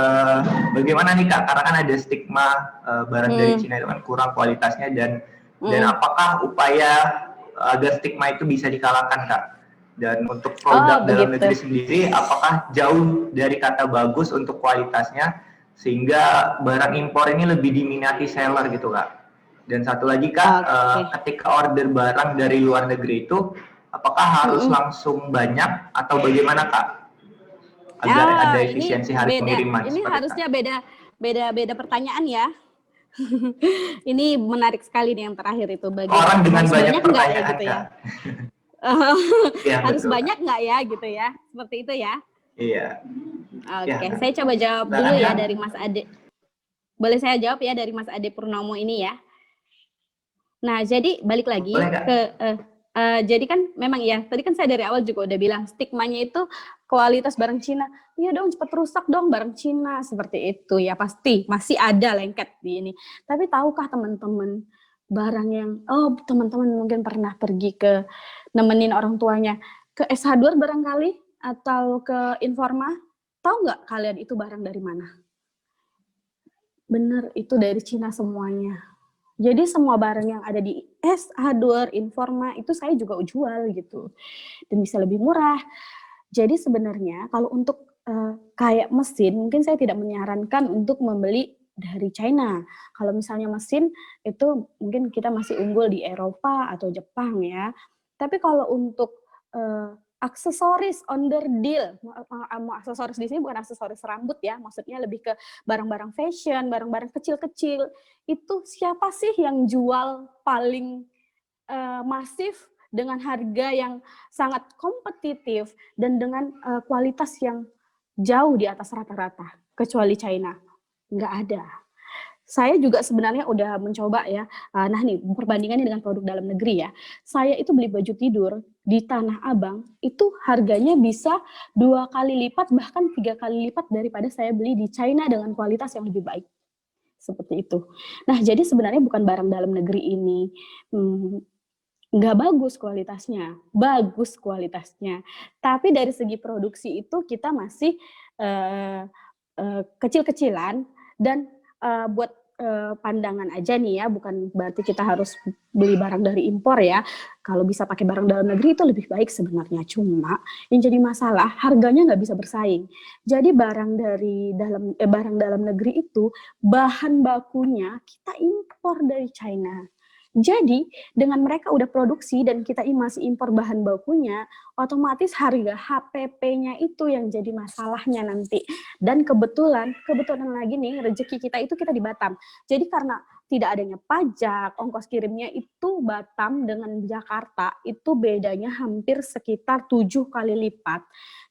bagaimana nih Kak? Karena kan ada stigma barang dari Cina itu kan kurang kualitasnya dan apakah upaya agar stigma itu bisa dikalahkan Kak? Dan untuk produk dalam negeri sendiri, apakah jauh dari kata bagus untuk kualitasnya sehingga barang impor ini lebih diminati seller gitu Kak? Dan satu lagi Kak, ketika order barang dari luar negeri itu, apakah harus langsung banyak atau bagaimana Kak? Agar ada efisiensi harga pengiriman. Ini harusnya beda pertanyaan ya. Ini menarik sekali nih yang terakhir itu. Orang dengan banyak pertanyaan gitu ya. Ya, harus betul. banyak nggak ya gitu ya, seperti itu ya. Iya. Oke, Ya. saya coba jawab dulu ya dari Mas Ade. Boleh saya jawab ya dari Mas Ade Purnomo ini ya. Nah, jadi balik lagi jadi kan memang ya, tadi kan saya dari awal juga udah bilang stigmanya itu kualitas barang Cina. Iya dong, cepat rusak dong barang Cina, seperti itu ya, pasti masih ada lengket di ini. Tapi tahukah teman-teman barang yang teman-teman mungkin pernah pergi ke nemenin orang tuanya ke S Hardware barangkali atau ke Informa, tahu nggak kalian itu barang dari mana? Bener, itu dari Cina semuanya. Jadi semua barang yang ada di S Hardware, Informa itu saya juga jual gitu, dan bisa lebih murah. Jadi sebenarnya kalau untuk kayak mesin, mungkin saya tidak menyarankan untuk membeli dari China. Kalau misalnya mesin itu mungkin kita masih unggul di Eropa atau Jepang ya. Tapi kalau untuk aksesoris under deal, aksesoris di sini bukan aksesoris rambut ya, maksudnya lebih ke barang-barang fashion, barang-barang kecil-kecil. Itu siapa sih yang jual paling masif dengan harga yang sangat kompetitif dan dengan kualitas yang jauh di atas rata-rata, kecuali China? Nggak ada. Saya juga sebenarnya udah mencoba ya, nah nih perbandingannya dengan produk dalam negeri ya, saya itu beli baju tidur di Tanah Abang, itu harganya bisa 2 kali lipat, bahkan 3 kali lipat daripada saya beli di China dengan kualitas yang lebih baik. Seperti itu. Nah, jadi sebenarnya bukan barang dalam negeri ini nggak bagus kualitasnya, bagus kualitasnya. Tapi dari segi produksi itu kita masih kecil-kecilan dan buat pandangan aja nih ya, bukan berarti kita harus beli barang dari impor ya. Kalau bisa pakai barang dalam negeri itu lebih baik sebenarnya. Cuma yang jadi masalah harganya nggak bisa bersaing. Jadi barang dalam negeri itu bahan bakunya kita impor dari China. Jadi dengan mereka udah produksi dan kita masih impor bahan bakunya, otomatis harga HPP-nya itu yang jadi masalahnya nanti. Dan kebetulan lagi nih rezeki kita itu kita di Batam. Jadi karena tidak adanya pajak, ongkos kirimnya itu Batam dengan Jakarta itu bedanya hampir sekitar 7 kali lipat.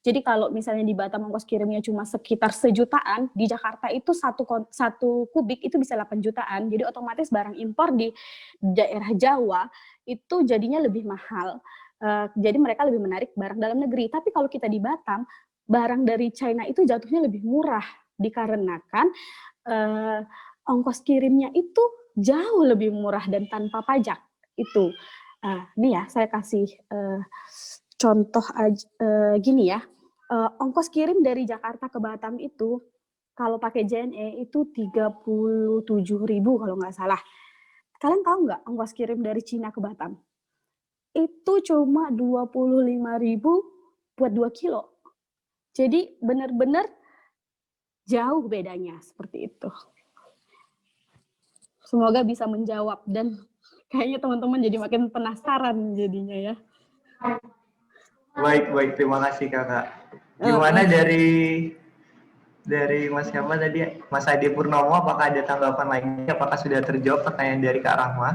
Jadi kalau misalnya di Batam ongkos kirimnya cuma sekitar 1 jutaan, di Jakarta itu satu kubik itu bisa 8 jutaan. Jadi otomatis barang impor di daerah Jawa itu jadinya lebih mahal. Jadi mereka lebih menarik barang dalam negeri. Tapi kalau kita di Batam, barang dari China itu jatuhnya lebih murah dikarenakan ongkos kirimnya itu jauh lebih murah dan tanpa pajak. Itu. Nih ya, saya kasih contoh gini ya. Ongkos kirim dari Jakarta ke Batam itu kalau pakai JNE itu 37.000 kalau nggak salah. Kalian tahu nggak ongkos kirim dari Cina ke Batam? Itu cuma 25.000 buat 2 kilo. Jadi benar-benar jauh bedanya seperti itu. Semoga bisa menjawab dan kayaknya teman-teman jadi makin penasaran jadinya ya. Baik, terima kasih Kakak. Gimana dari Mas siapa tadi? Mas Ade Purnomo, apakah ada tanggapan lainnya? Apakah sudah terjawab pertanyaan dari Kak Rahma?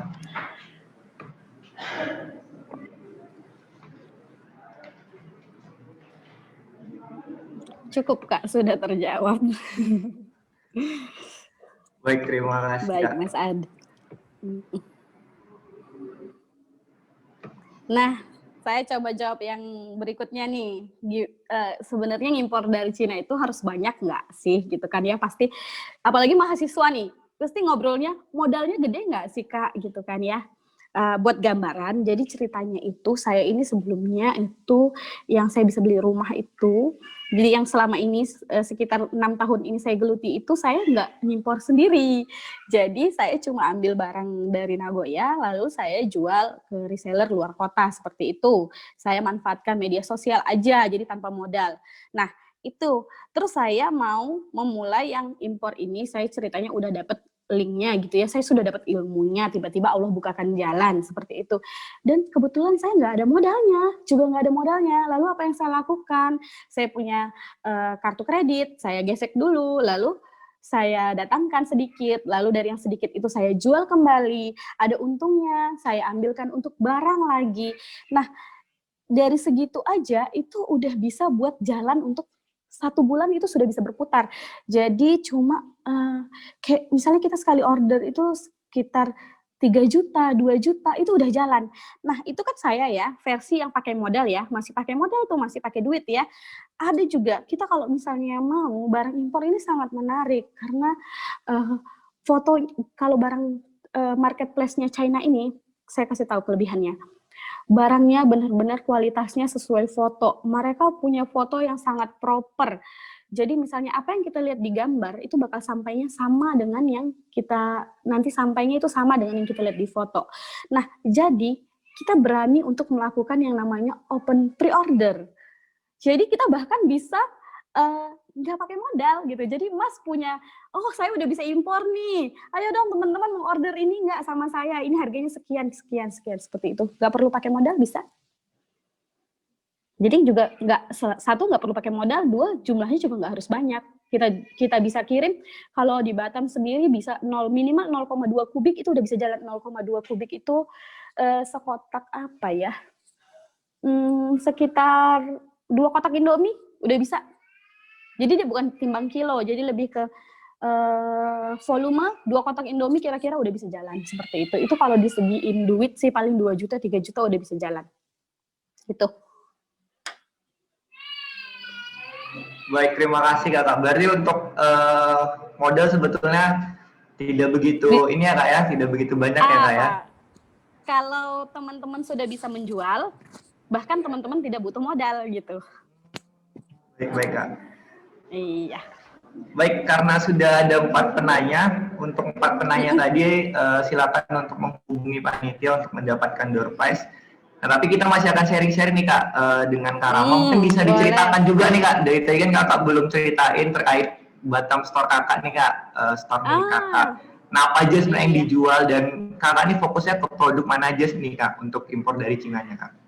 Cukup Kak, sudah terjawab. Baik, terima kasih Baik Kak. Mas Ad. Nah, saya coba jawab yang berikutnya nih. Sebenarnya ngimpor dari Cina itu harus banyak nggak sih gitu kan ya, pasti apalagi mahasiswa nih, pasti ngobrolnya modalnya gede nggak sih Kak gitu kan ya. Buat gambaran, jadi ceritanya itu saya ini sebelumnya itu yang saya bisa beli rumah itu, jadi yang selama ini sekitar 6 tahun ini saya geluti itu saya nggak ngimpor sendiri. Jadi saya cuma ambil barang dari Nagoya, lalu saya jual ke reseller luar kota seperti itu. Saya manfaatkan media sosial aja, jadi tanpa modal. Nah itu, terus saya mau memulai yang impor ini, saya ceritanya udah dapet linknya gitu ya, saya sudah dapat ilmunya, tiba-tiba Allah bukakan jalan seperti itu. Dan kebetulan saya nggak ada modalnya, juga nggak ada modalnya. Lalu apa yang saya lakukan? Saya punya kartu kredit, saya gesek dulu, lalu saya datangkan sedikit, lalu dari yang sedikit itu saya jual kembali, ada untungnya, saya ambilkan untuk barang lagi. Nah, dari segitu aja itu udah bisa buat jalan untuk 1 bulan itu sudah bisa berputar. Jadi cuma kayak misalnya kita sekali order itu sekitar 3 juta, 2 juta itu udah jalan. Nah itu kan saya ya versi yang pakai modal ya, masih pakai modal tuh, masih pakai duit ya. Ada juga kita kalau misalnya mau barang impor ini sangat menarik karena foto kalau barang marketplace-nya China ini, saya kasih tahu kelebihannya. Barangnya benar-benar kualitasnya sesuai foto. Mereka punya foto yang sangat proper. Jadi misalnya apa yang kita lihat di gambar itu bakal sampainya sama dengan yang kita nanti sampainya itu sama dengan yang kita lihat di foto. Nah, jadi kita berani untuk melakukan yang namanya open pre-order. Jadi kita bahkan bisa nggak pakai modal gitu. Jadi Mas punya, oh saya udah bisa impor nih, ayo dong teman-teman mau order ini nggak sama saya, ini harganya sekian, seperti itu. Nggak perlu pakai modal bisa. Jadi juga satu nggak perlu pakai modal, 2 jumlahnya juga nggak harus banyak. Kita bisa kirim, kalau di Batam sendiri bisa minimal 0,2 kubik itu udah bisa jalan. 0,2 kubik itu sekotak apa ya, sekitar 2 kotak Indomie udah bisa. Jadi dia bukan timbang kilo, jadi lebih ke volume 2 kotak Indomie kira-kira udah bisa jalan seperti itu. Itu kalau disegiin duit sih paling 2 juta, 3 juta udah bisa jalan. Gitu. Baik, terima kasih Kakak. Berarti untuk modal sebetulnya tidak begitu ini ya Kak ya, tidak begitu banyak ya Kak ya. Kalau teman-teman sudah bisa menjual, bahkan teman-teman tidak butuh modal gitu. Baik Kak. Iya. Baik, karena sudah ada 4 penanya, untuk 4 penanya tadi silakan untuk menghubungi panitia untuk mendapatkan door prize. Nah, tapi kita masih akan sharing-sharing nih Kak dengan Kak Rama. Mungkin bisa diceritakan juga nih Kak, dari tadi kan Kakak belum ceritain terkait Batam store Kakak nih Kak, store milik Kakak. Nah, apa aja sebenarnya yang dijual dan Kakak ini fokusnya ke produk mana aja nih Kak untuk impor dari Cina-nya Kak?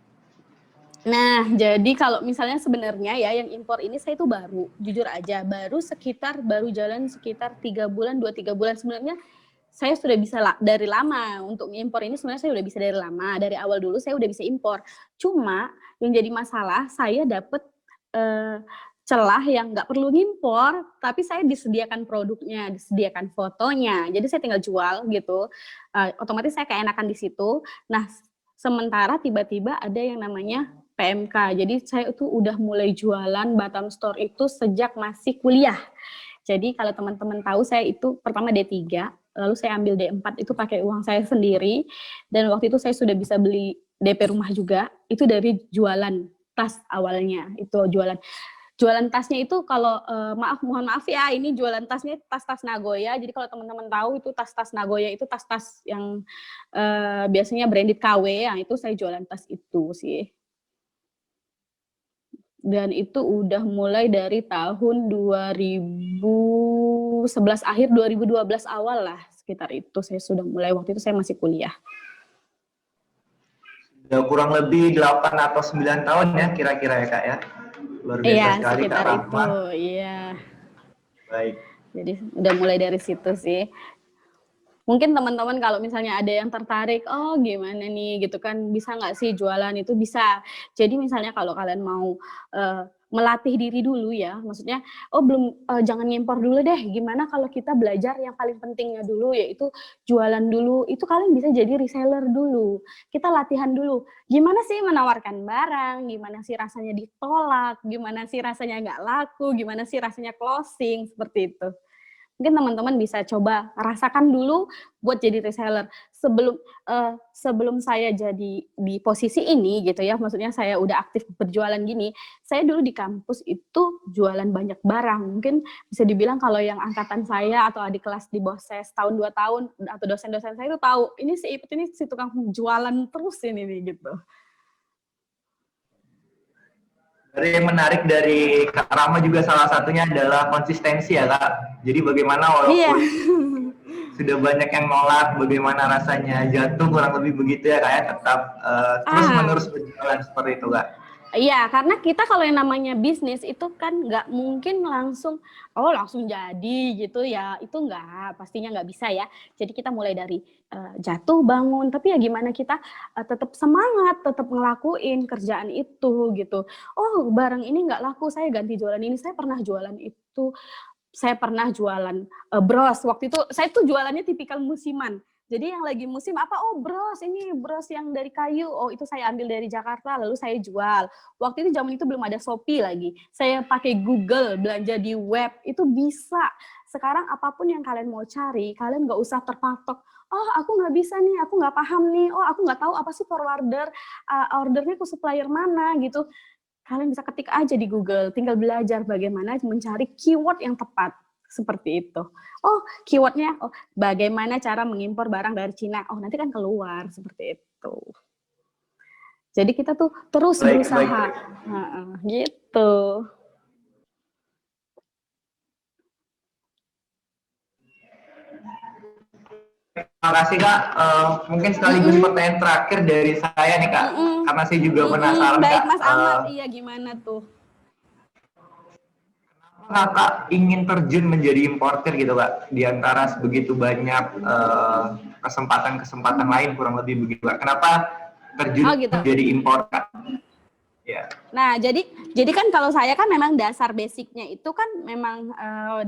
Nah, jadi kalau misalnya sebenarnya ya yang impor ini saya itu baru, jujur aja, baru jalan sekitar 3 bulan, 2-3 bulan. Sebenarnya saya sudah bisa dari lama untuk impor ini, sebenarnya saya udah bisa dari lama, dari awal dulu saya udah bisa impor. Cuma yang jadi masalah saya dapet celah yang nggak perlu ngimpor, tapi saya disediakan produknya, disediakan fotonya, jadi saya tinggal jual gitu. Otomatis saya keenakan di situ. Nah, sementara tiba-tiba ada yang namanya PMK. Jadi saya itu udah mulai jualan Batam Store itu sejak masih kuliah. Jadi kalau teman-teman tahu saya itu pertama D3, lalu saya ambil D4 itu pakai uang saya sendiri, dan waktu itu saya sudah bisa beli DP rumah juga, itu dari jualan tas awalnya, itu jualan tasnya itu kalau mohon maaf ya, ini jualan tasnya tas-tas Nagoya. Jadi kalau teman-teman tahu itu tas-tas Nagoya itu tas-tas yang biasanya branded KW, ya itu saya jualan tas itu sih. Dan itu udah mulai dari tahun 2011 akhir, 2012 awal lah, sekitar itu saya sudah mulai, waktu itu saya masih kuliah. Sudah kurang lebih 8 atau 9 tahun ya kira-kira ya Kak ya. Luar biasa sekali Kak Rahma. Iya. Baik. Jadi udah mulai dari situ sih. Mungkin teman-teman kalau misalnya ada yang tertarik, oh gimana nih gitu kan, bisa nggak sih jualan itu? Bisa. Jadi misalnya kalau kalian mau melatih diri dulu ya, maksudnya jangan ngimpor dulu deh, gimana kalau kita belajar yang paling pentingnya dulu, yaitu jualan dulu, itu kalian bisa jadi reseller dulu, kita latihan dulu, gimana sih menawarkan barang, gimana sih rasanya ditolak, gimana sih rasanya nggak laku, gimana sih rasanya closing, seperti itu. Mungkin teman-teman bisa coba rasakan dulu buat jadi reseller. Sebelum saya jadi di posisi ini gitu ya, maksudnya saya udah aktif berjualan gini, saya dulu di kampus itu jualan banyak barang. Mungkin bisa dibilang kalau yang angkatan saya atau adik kelas di bawah saya setahun 2 tahun atau dosen-dosen saya itu tahu, ini si Ipit ini si tukang jualan terus ini nih gitu. Dari yang menarik dari Kak Rama juga salah satunya adalah konsistensi ya Kak. Jadi bagaimana walaupun sudah banyak yang nolak, bagaimana rasanya jatuh kurang lebih begitu ya Kak ya, tetap terus-menerus berjalan seperti itu Kak. Iya, karena kita kalau yang namanya bisnis itu kan nggak mungkin langsung jadi gitu ya, itu pastinya nggak bisa ya. Jadi kita mulai dari jatuh bangun, tapi ya gimana kita tetap semangat, tetap ngelakuin kerjaan itu gitu. Oh barang ini nggak laku, saya ganti jualan ini, saya pernah jualan itu. Saya pernah jualan bros, waktu itu saya tuh jualannya tipikal musiman. Jadi yang lagi musim apa? Oh bros, ini bros yang dari kayu. Oh itu saya ambil dari Jakarta, lalu saya jual. Waktu itu zaman itu belum ada Shopee lagi. Saya pakai Google, belanja di web, itu bisa. Sekarang apapun yang kalian mau cari, kalian nggak usah terpatok. Oh aku nggak bisa nih, aku nggak paham nih. Oh aku nggak tahu apa sih forwarder, ordernya ke supplier mana gitu. Kalian bisa ketik aja di Google, tinggal belajar bagaimana mencari keyword yang tepat. Seperti itu. Oh, keywordnya, bagaimana cara mengimpor barang dari Cina. Oh, nanti kan keluar seperti itu. Jadi kita tuh terus berusaha. Gitu. Terima kasih Kak. Mungkin sekaligus pertanyaan terakhir dari saya nih Kak. Karena saya juga penasaran Baik Kak. Mas Ahmad, iya gimana tuh? Kakak ingin terjun menjadi importer gitu Kak, di antara sebegitu banyak kesempatan-kesempatan lain kurang lebih begitu Kak. Kenapa terjun gitu. menjadi impor Kak? Ya. Nah, jadi kan kalau saya kan memang dasar basicnya itu kan memang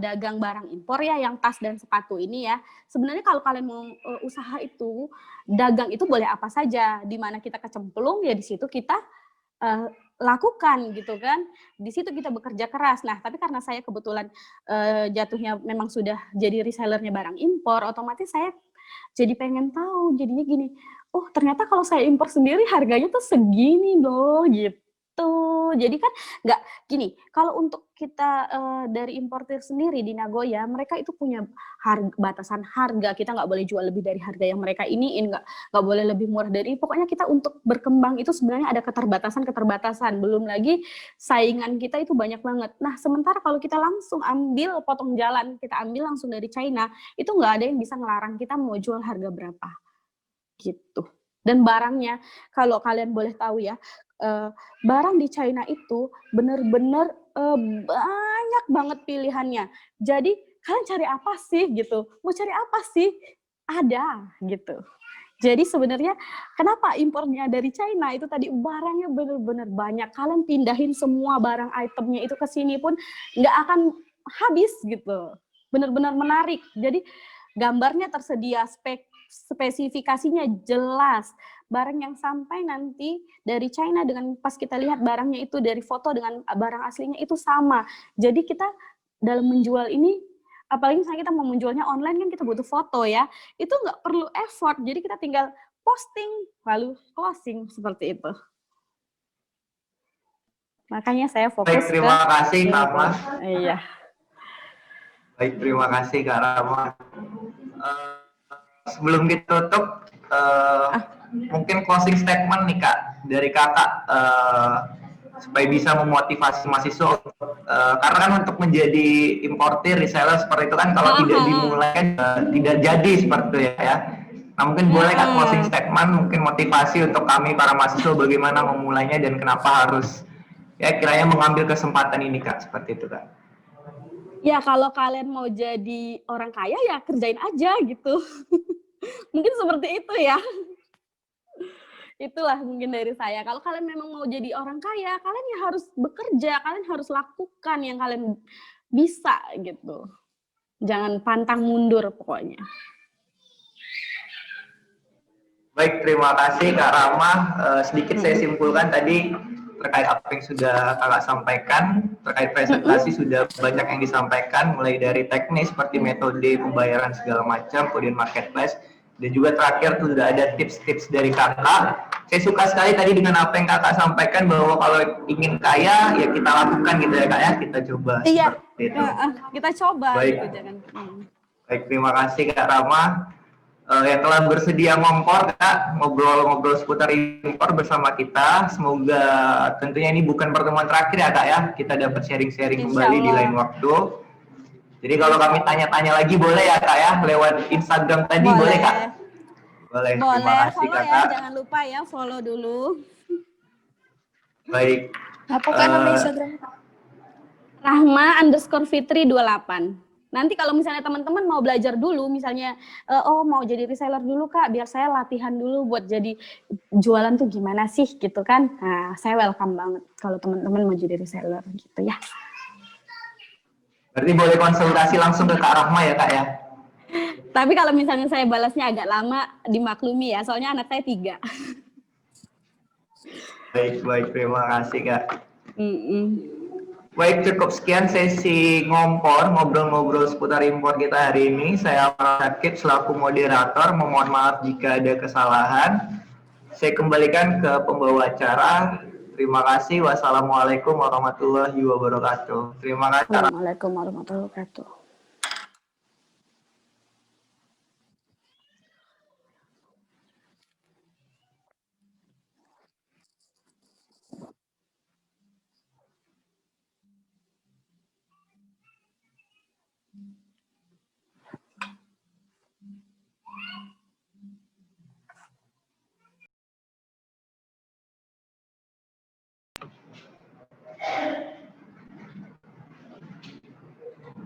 dagang barang impor ya, yang tas dan sepatu ini ya. Sebenarnya kalau kalian mau usaha itu, dagang itu boleh apa saja. Di mana kita kecemplung ya di situ kita lakukan gitu kan, di situ kita bekerja keras. Nah tapi karena saya kebetulan jatuhnya memang sudah jadi resellernya barang impor, otomatis saya jadi pengen tahu, jadinya gini, oh ternyata kalau saya impor sendiri harganya tuh segini loh gitu. Jadi kan nggak gini, kalau untuk kita dari importer sendiri di Nagoya, mereka itu punya batasan harga, kita nggak boleh jual lebih dari harga yang mereka iniin, nggak boleh lebih murah dari, pokoknya kita untuk berkembang itu sebenarnya ada keterbatasan, belum lagi saingan kita itu banyak banget. Nah sementara kalau kita langsung ambil potong jalan, kita ambil langsung dari China, itu nggak ada yang bisa ngelarang kita mau jual harga berapa gitu. Dan barangnya, kalau kalian boleh tahu ya, barang di China itu benar-benar banyak banget pilihannya. Jadi kalian cari apa sih gitu? Mau cari apa sih? Ada gitu. Jadi sebenarnya kenapa impornya dari China itu tadi barangnya benar-benar banyak. Kalian pindahin semua barang itemnya itu ke sini pun nggak akan habis gitu. Benar-benar menarik. Jadi gambarnya tersedia, spesifikasinya jelas. Barang yang sampai nanti dari China dengan pas kita lihat barangnya itu dari foto dengan barang aslinya itu sama. Jadi kita dalam menjual ini, apalagi misalnya kita mau menjualnya online kan kita butuh foto ya, itu nggak perlu effort. Jadi kita tinggal posting lalu closing seperti itu. Makanya saya fokus. Baik, terima kasih Kak Rama. Iya. Baik, terima kasih Kak Rama. Sebelum ditutup, mungkin closing statement nih Kak dari Kakak supaya bisa memotivasi mahasiswa. Karena kan untuk menjadi importer, reseller seperti itu kan kalau tidak dimulai kan tidak jadi seperti itu ya. Nah mungkin boleh Kak closing statement, mungkin motivasi untuk kami para mahasiswa bagaimana memulainya dan kenapa harus ya kiranya mengambil kesempatan ini Kak, seperti itu Kak. Ya kalau kalian mau jadi orang kaya ya kerjain aja gitu. Mungkin seperti itu ya. Itulah mungkin dari saya. Kalau kalian memang mau jadi orang kaya, kalian ya harus bekerja, kalian harus lakukan yang kalian bisa gitu. Jangan pantang mundur pokoknya. Baik, terima kasih Kak Rama. Sedikit saya simpulkan tadi terkait apa yang sudah Kakak sampaikan, terkait presentasi sudah banyak yang disampaikan, mulai dari teknis seperti metode pembayaran segala macam, kemudian marketplace, dan juga terakhir sudah ada tips-tips dari Kakak. Saya suka sekali tadi dengan apa yang Kakak sampaikan, bahwa kalau ingin kaya, ya kita lakukan gitu ya Kak ya, kita coba. Iya, itu. kita coba. Baik. Gitu, jangan. Baik, terima kasih Kak Rama. Yang telah bersedia ngompor Kak, ngobrol-ngobrol seputar impor bersama kita. Semoga tentunya ini bukan pertemuan terakhir ya Kak ya, kita dapat sharing-sharing kembali di lain waktu. Jadi kalau kami tanya-tanya lagi boleh ya Kak ya, lewat Instagram tadi boleh Kak? Boleh, terima kasih follow Kakak. ya, jangan lupa ya follow dulu. Baik. Apa kan nama Instagram Kak? Rahma_Fitri28. Nanti kalau misalnya teman-teman mau belajar dulu, misalnya, mau jadi reseller dulu Kak, biar saya latihan dulu buat jadi jualan tuh gimana sih gitu kan. Nah, saya welcome banget kalau teman-teman mau jadi reseller gitu ya. Berarti boleh konsultasi langsung ke Kak Rahma ya Kak ya? Tapi kalau misalnya saya balasnya agak lama, dimaklumi ya, soalnya anak saya 3. Baik, terima kasih Kak. Baik, cukup sekian sesi ngobrol-ngobrol seputar impor kita hari ini. Saya Akib selaku moderator, memohon maaf jika ada kesalahan. Saya kembalikan ke pembawa acara. Terima kasih. Wassalamualaikum warahmatullahi wabarakatuh. Terima kasih. Assalamualaikum warahmatullahi wabarakatuh.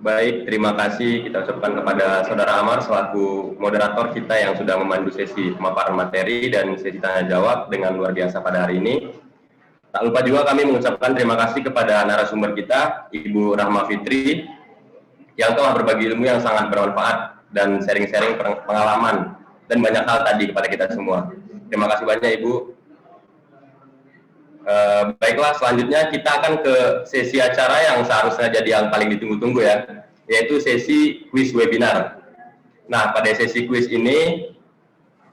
Baik, terima kasih kita ucapkan kepada Saudara Amar selaku moderator kita yang sudah memandu sesi pemaparan materi dan sesi tanya jawab dengan luar biasa pada hari ini. Tak lupa juga kami mengucapkan terima kasih kepada narasumber kita, Ibu Rahma Fitri, yang telah berbagi ilmu yang sangat bermanfaat dan sharing-sharing pengalaman dan banyak hal tadi kepada kita semua. Terima kasih banyak Ibu. Baiklah, selanjutnya kita akan ke sesi acara yang seharusnya jadi yang paling ditunggu-tunggu ya, yaitu sesi quiz webinar. Nah, pada sesi quiz ini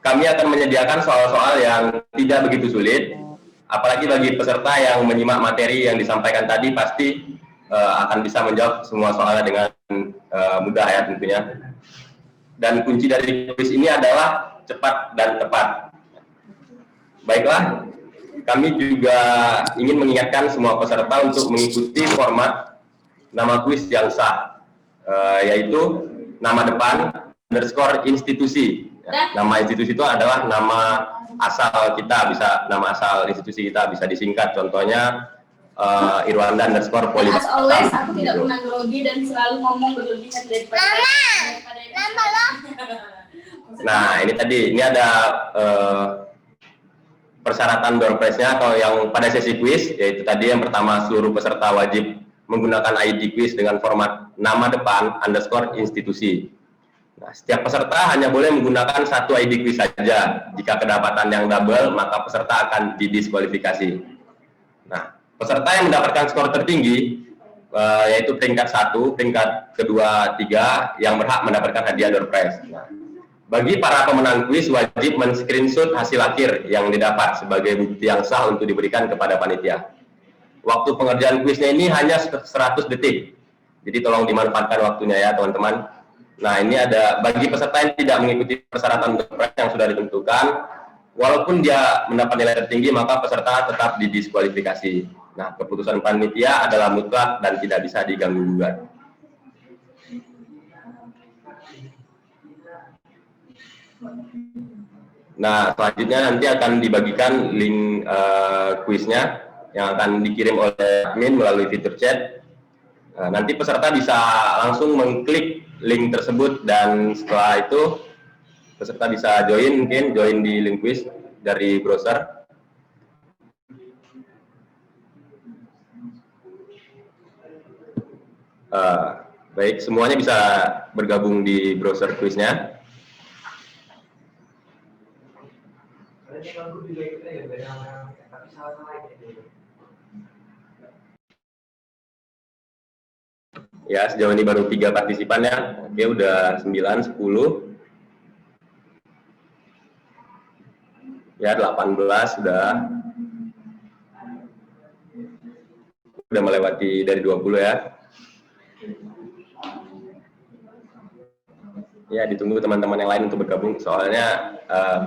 kami akan menyediakan soal-soal yang tidak begitu sulit, apalagi bagi peserta yang menyimak materi yang disampaikan tadi pasti akan bisa menjawab semua soalnya dengan mudah ya tentunya. Dan kunci dari quiz ini adalah cepat dan tepat. Baiklah, kami juga ingin mengingatkan semua peserta untuk mengikuti format nama kuis yang sah, yaitu nama depan underscore institusi. Nama institusi itu adalah nama asal kita, bisa nama asal institusi kita bisa disingkat, contohnya Irwanda underscore Politeknik. As always, aku tidak pernah grogi dan selalu ngomong berlebihan daripada Nama loh. Nah, ini tadi, ini ada persyaratan door prize-nya atau yang pada sesi quiz, yaitu tadi yang pertama seluruh peserta wajib menggunakan ID quiz dengan format nama depan underscore institusi. Nah, setiap peserta hanya boleh menggunakan satu ID quiz saja. Jika kedapatan yang double, maka peserta akan didiskualifikasi. Nah, peserta yang mendapatkan skor tertinggi, yaitu peringkat 1, peringkat kedua, 3, yang berhak mendapatkan hadiah door prize. Nah, bagi para pemenang kuis wajib men-screenshot hasil akhir yang didapat sebagai bukti yang sah untuk diberikan kepada panitia. Waktu pengerjaan kuisnya ini hanya 100 detik. Jadi tolong dimanfaatkan waktunya ya teman-teman. Nah, ini ada bagi peserta yang tidak mengikuti persyaratan door prize yang sudah ditentukan, walaupun dia mendapat nilai tertinggi maka peserta tetap didiskualifikasi. Nah, keputusan panitia adalah mutlak dan tidak bisa diganggu-gugat. Nah, selanjutnya nanti akan dibagikan link kuisnya yang akan dikirim oleh admin melalui fitur chat. Nanti peserta bisa langsung mengklik link tersebut dan setelah itu peserta bisa join di link kuis dari browser. Baik, semuanya bisa bergabung di browser kuisnya. Ya, sejauh ini baru 3 partisipan ya. Oke, udah 9, 10. Ya, 18 sudah. Udah melewati dari 20 ya. Ya, ditunggu teman-teman yang lain untuk bergabung, soalnya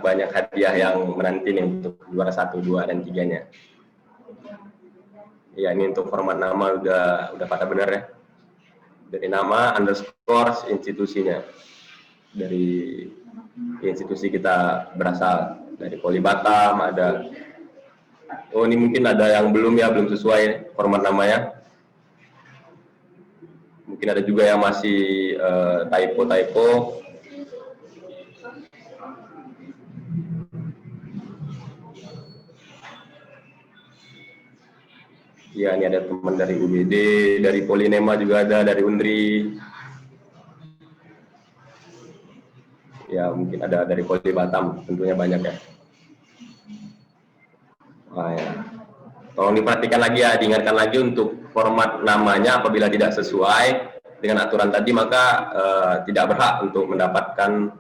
banyak hadiah yang menanti nih untuk juara 1, 2, dan 3-nya. Ya, ini untuk format nama udah pada benar ya. Dari nama underscore institusinya. Dari institusi kita berasal dari Poli Batam, ada. Oh, ini mungkin ada yang belum sesuai format namanya. Mungkin ada juga yang masih typo. Ya, ini ada teman dari UBD, dari Polinema juga ada, dari Undri. Ya, mungkin ada dari Poli Batam, tentunya banyak ya. Wah, ya. Tolong diperhatikan lagi ya, diingatkan lagi untuk format namanya apabila tidak sesuai dengan aturan tadi, maka tidak berhak untuk mendapatkan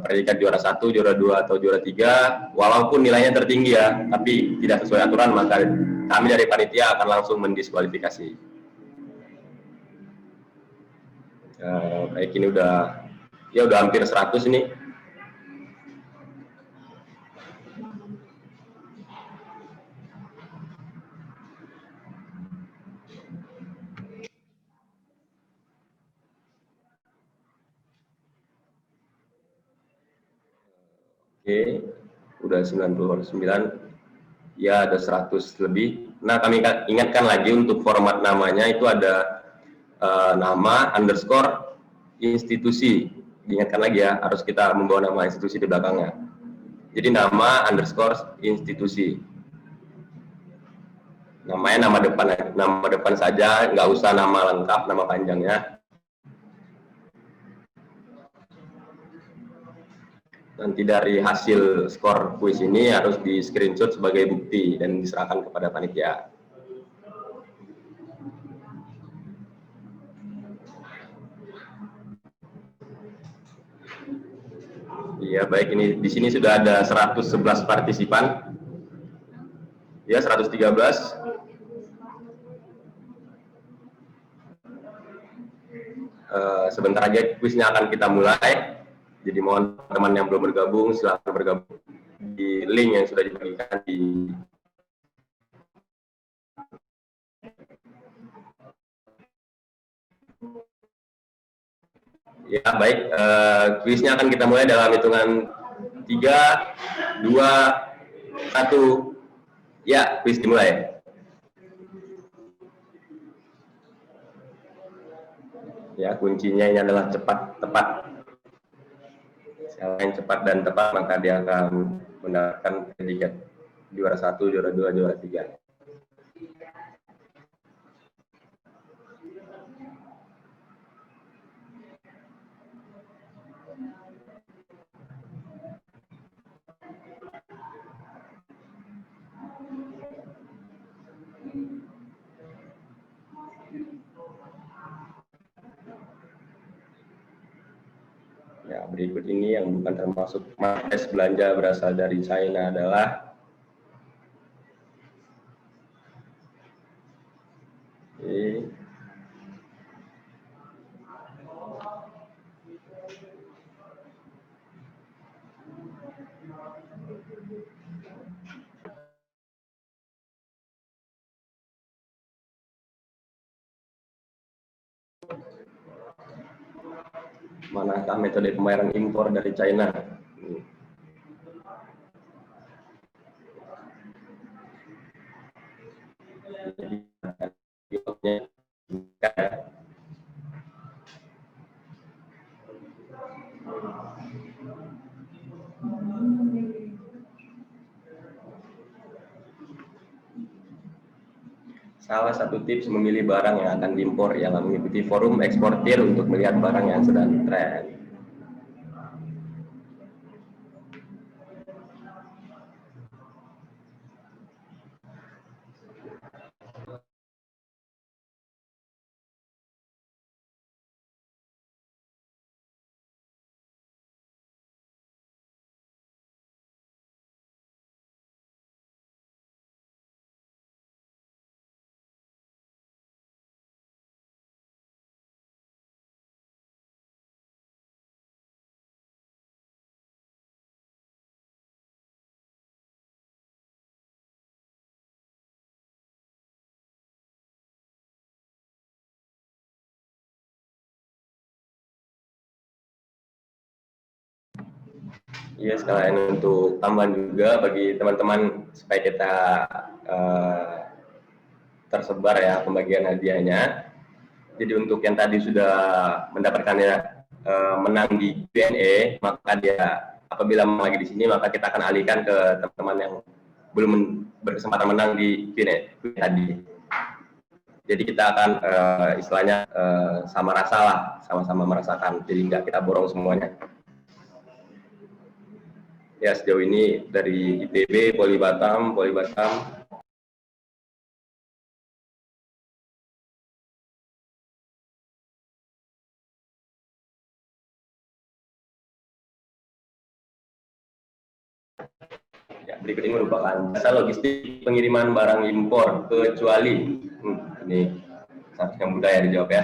predikat juara 1, juara 2, atau juara 3, walaupun nilainya tertinggi ya, tapi tidak sesuai aturan, maka kami dari panitia akan langsung mendiskualifikasi. Baik, ini udah hampir 100 ini. Oke, udah 99, ya ada 100 lebih. Nah, kami ingatkan lagi untuk format namanya itu ada nama underscore institusi. Diingatkan lagi ya, harus kita membawa nama institusi di belakangnya. Jadi nama underscore institusi. Namanya nama depan saja, nggak usah nama lengkap, nama panjangnya. Nanti dari hasil skor kuis ini harus di screenshot sebagai bukti dan diserahkan kepada panitia. Iya, baik, ini di sini sudah ada 111 partisipan. Ya, 113. Sebentar aja kuisnya akan kita mulai. Jadi mohon teman yang belum bergabung, silahkan bergabung di link yang sudah dibagikan di ya, baik, kuisnya akan kita mulai dalam hitungan 3, 2, 1. Ya, kuis dimulai. Ya, kuncinya ini adalah cepat, tepat. Selain cepat dan tepat, maka dia akan mendapatkan predikat juara 1, juara 2, juara 3. Ya, berikut ini yang bukan termasuk marketplace belanja berasal dari China adalah manakah metode pembayaran impor dari China? Jadi, salah satu tips memilih barang yang akan diimpor ialah mengikuti forum eksportir untuk melihat barang yang sedang tren. Iya, sekalian untuk tambahan juga bagi teman-teman supaya kita tersebar ya pembagian hadiahnya. Jadi untuk yang tadi sudah mendapatkannya menang di Q&A, maka dia apabila lagi di sini maka kita akan alihkan ke teman-teman yang belum berkesempatan menang di Q&A tadi. Jadi kita akan istilahnya sama rasa lah, sama-sama merasakan. Jadi nggak kita borong semuanya. Ya, sejauh ini dari ITB, Poli Batam. Ya, berikut ini merupakan jasa logistik pengiriman barang impor kecuali ini seharusnya mudah ya dijawab ya.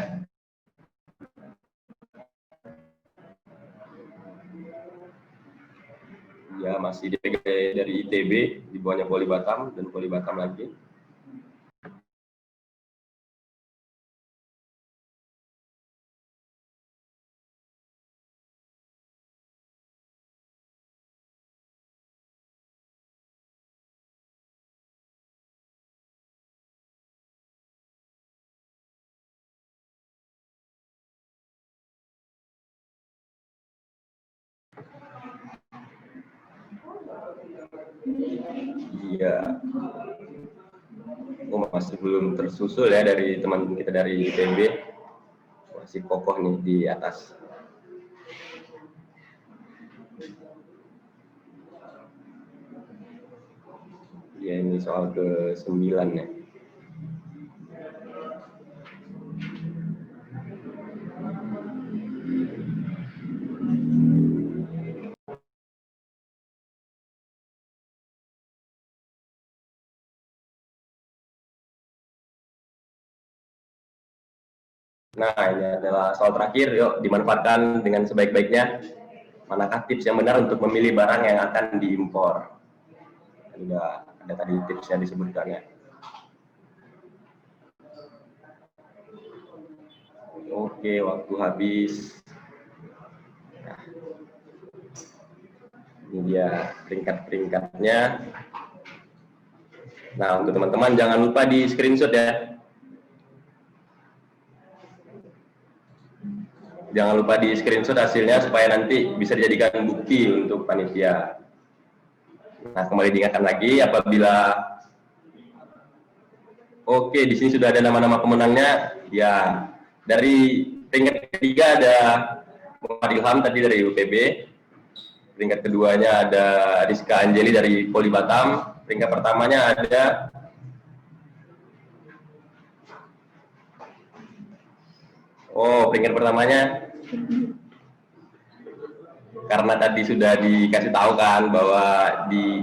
Ya, masih dipegang dari ITB, di bawahnya Poli Batam dan Poli Batam lagi. Iya. Oh, masih belum tersusul ya dari teman kita dari ITB. Masih kokoh nih di atas. Ya, ini soal ke-9 ya. Nah, ini adalah soal terakhir. Yuk, dimanfaatkan dengan sebaik-baiknya. Manakah tips yang benar untuk memilih barang yang akan diimpor? Ada tadi tipsnya disebutkan ya. Oke, waktu habis. Nah, ini dia peringkat-peringkatnya. Nah, untuk teman-teman jangan lupa di screenshot ya. Jangan lupa di screenshot hasilnya supaya nanti bisa dijadikan bukti untuk panitia. Nah, kembali diingatkan lagi apabila oke, di sini sudah ada nama-nama pemenangnya. Ya, dari peringkat ketiga ada Muhammad Ilham tadi dari UPB. Peringkat keduanya ada Rizka Anjeli dari Poli Batam. Peringkat pertamanya ada peringkat pertamanya karena tadi sudah dikasih tahu kan bahwa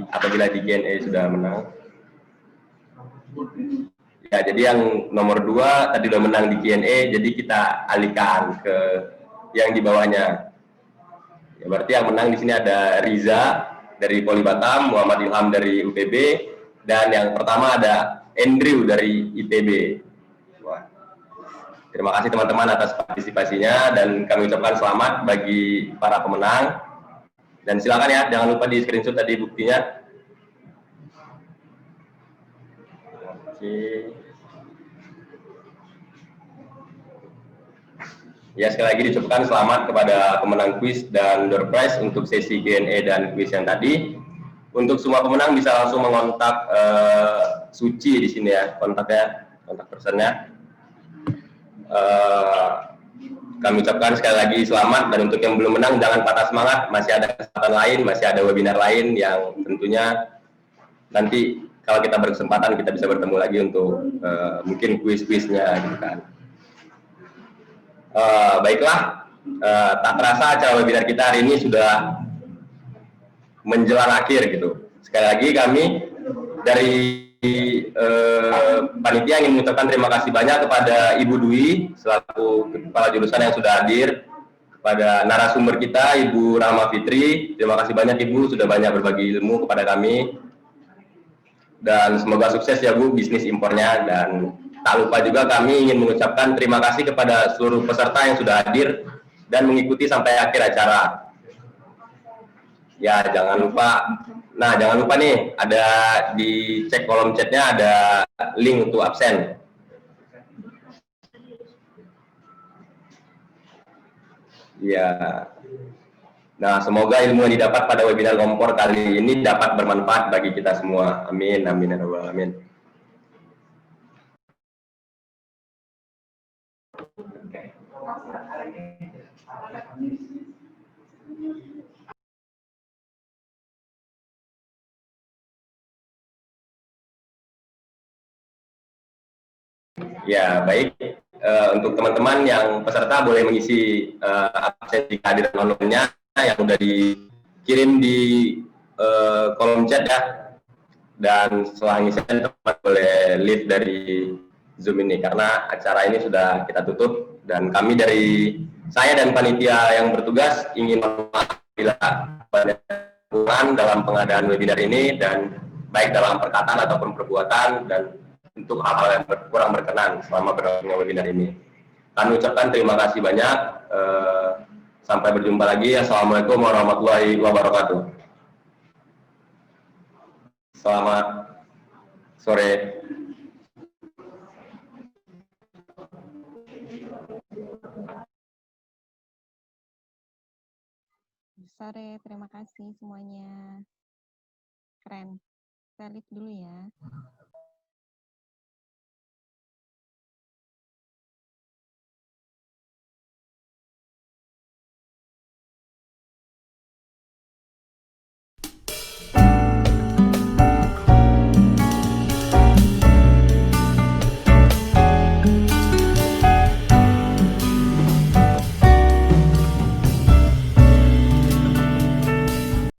apabila di Q&A sudah menang. Ya, jadi yang nomor 2 tadi udah menang di Q&A, jadi kita alihkan ke yang di bawahnya. Ya, berarti yang menang di sini ada Riza dari Poli Batam, Muhammad Ilham dari UPB, dan yang pertama ada Andrew dari ITB. Wah. Terima kasih teman-teman atas partisipasinya dan kami ucapkan selamat bagi para pemenang. Dan silakan ya, jangan lupa di screenshot tadi buktinya. Oke. Ya, sekali lagi diucapkan selamat kepada pemenang kuis dan door prize untuk sesi Q&A dan kuis yang tadi. Untuk semua pemenang bisa langsung mengontak Suci di sini ya, kontaknya kontak personnya. Kami ucapkan sekali lagi selamat, dan untuk yang belum menang jangan patah semangat, masih ada kesempatan lain, masih ada webinar lain yang tentunya nanti kalau kita berkesempatan kita bisa bertemu lagi untuk mungkin kuis-kuisnya gitu kan. Baiklah, tak terasa acara webinar kita hari ini sudah menjelang akhir gitu. Sekali lagi kami dari panitia ingin mengucapkan terima kasih banyak kepada Ibu Dwi selaku kepala jurusan yang sudah hadir, kepada narasumber kita Ibu Rahma Fitri. Terima kasih banyak Ibu sudah banyak berbagi ilmu kepada kami, dan semoga sukses ya Bu bisnis impornya. Dan tak lupa juga kami ingin mengucapkan terima kasih kepada seluruh peserta yang sudah hadir dan mengikuti sampai akhir acara. Ya, jangan lupa. Nah, jangan lupa nih, ada di cek kolom chatnya ada link untuk absen. Ya. Nah, semoga ilmu yang didapat pada webinar kompor kali ini dapat bermanfaat bagi kita semua. Amin, amin, ya rabbal alamin. Ya, baik. Untuk teman-teman yang peserta boleh mengisi absen di kehadiran online-nya yang sudah dikirim di kolom chat ya. Dan setelah ngisian teman boleh leave dari Zoom ini karena acara ini sudah kita tutup, dan kami dari saya dan panitia yang bertugas ingin maaf bila banyak kekurangan dalam pengadaan webinar ini, dan baik dalam perkataan ataupun perbuatan, dan untuk hal-hal yang kurang berkenan selama berlangsungnya webinar ini. Kami ucapkan terima kasih banyak. Sampai berjumpa lagi. Assalamualaikum warahmatullahi wabarakatuh. Selamat sore. Sore, terima kasih semuanya. Keren. Saya live dulu ya.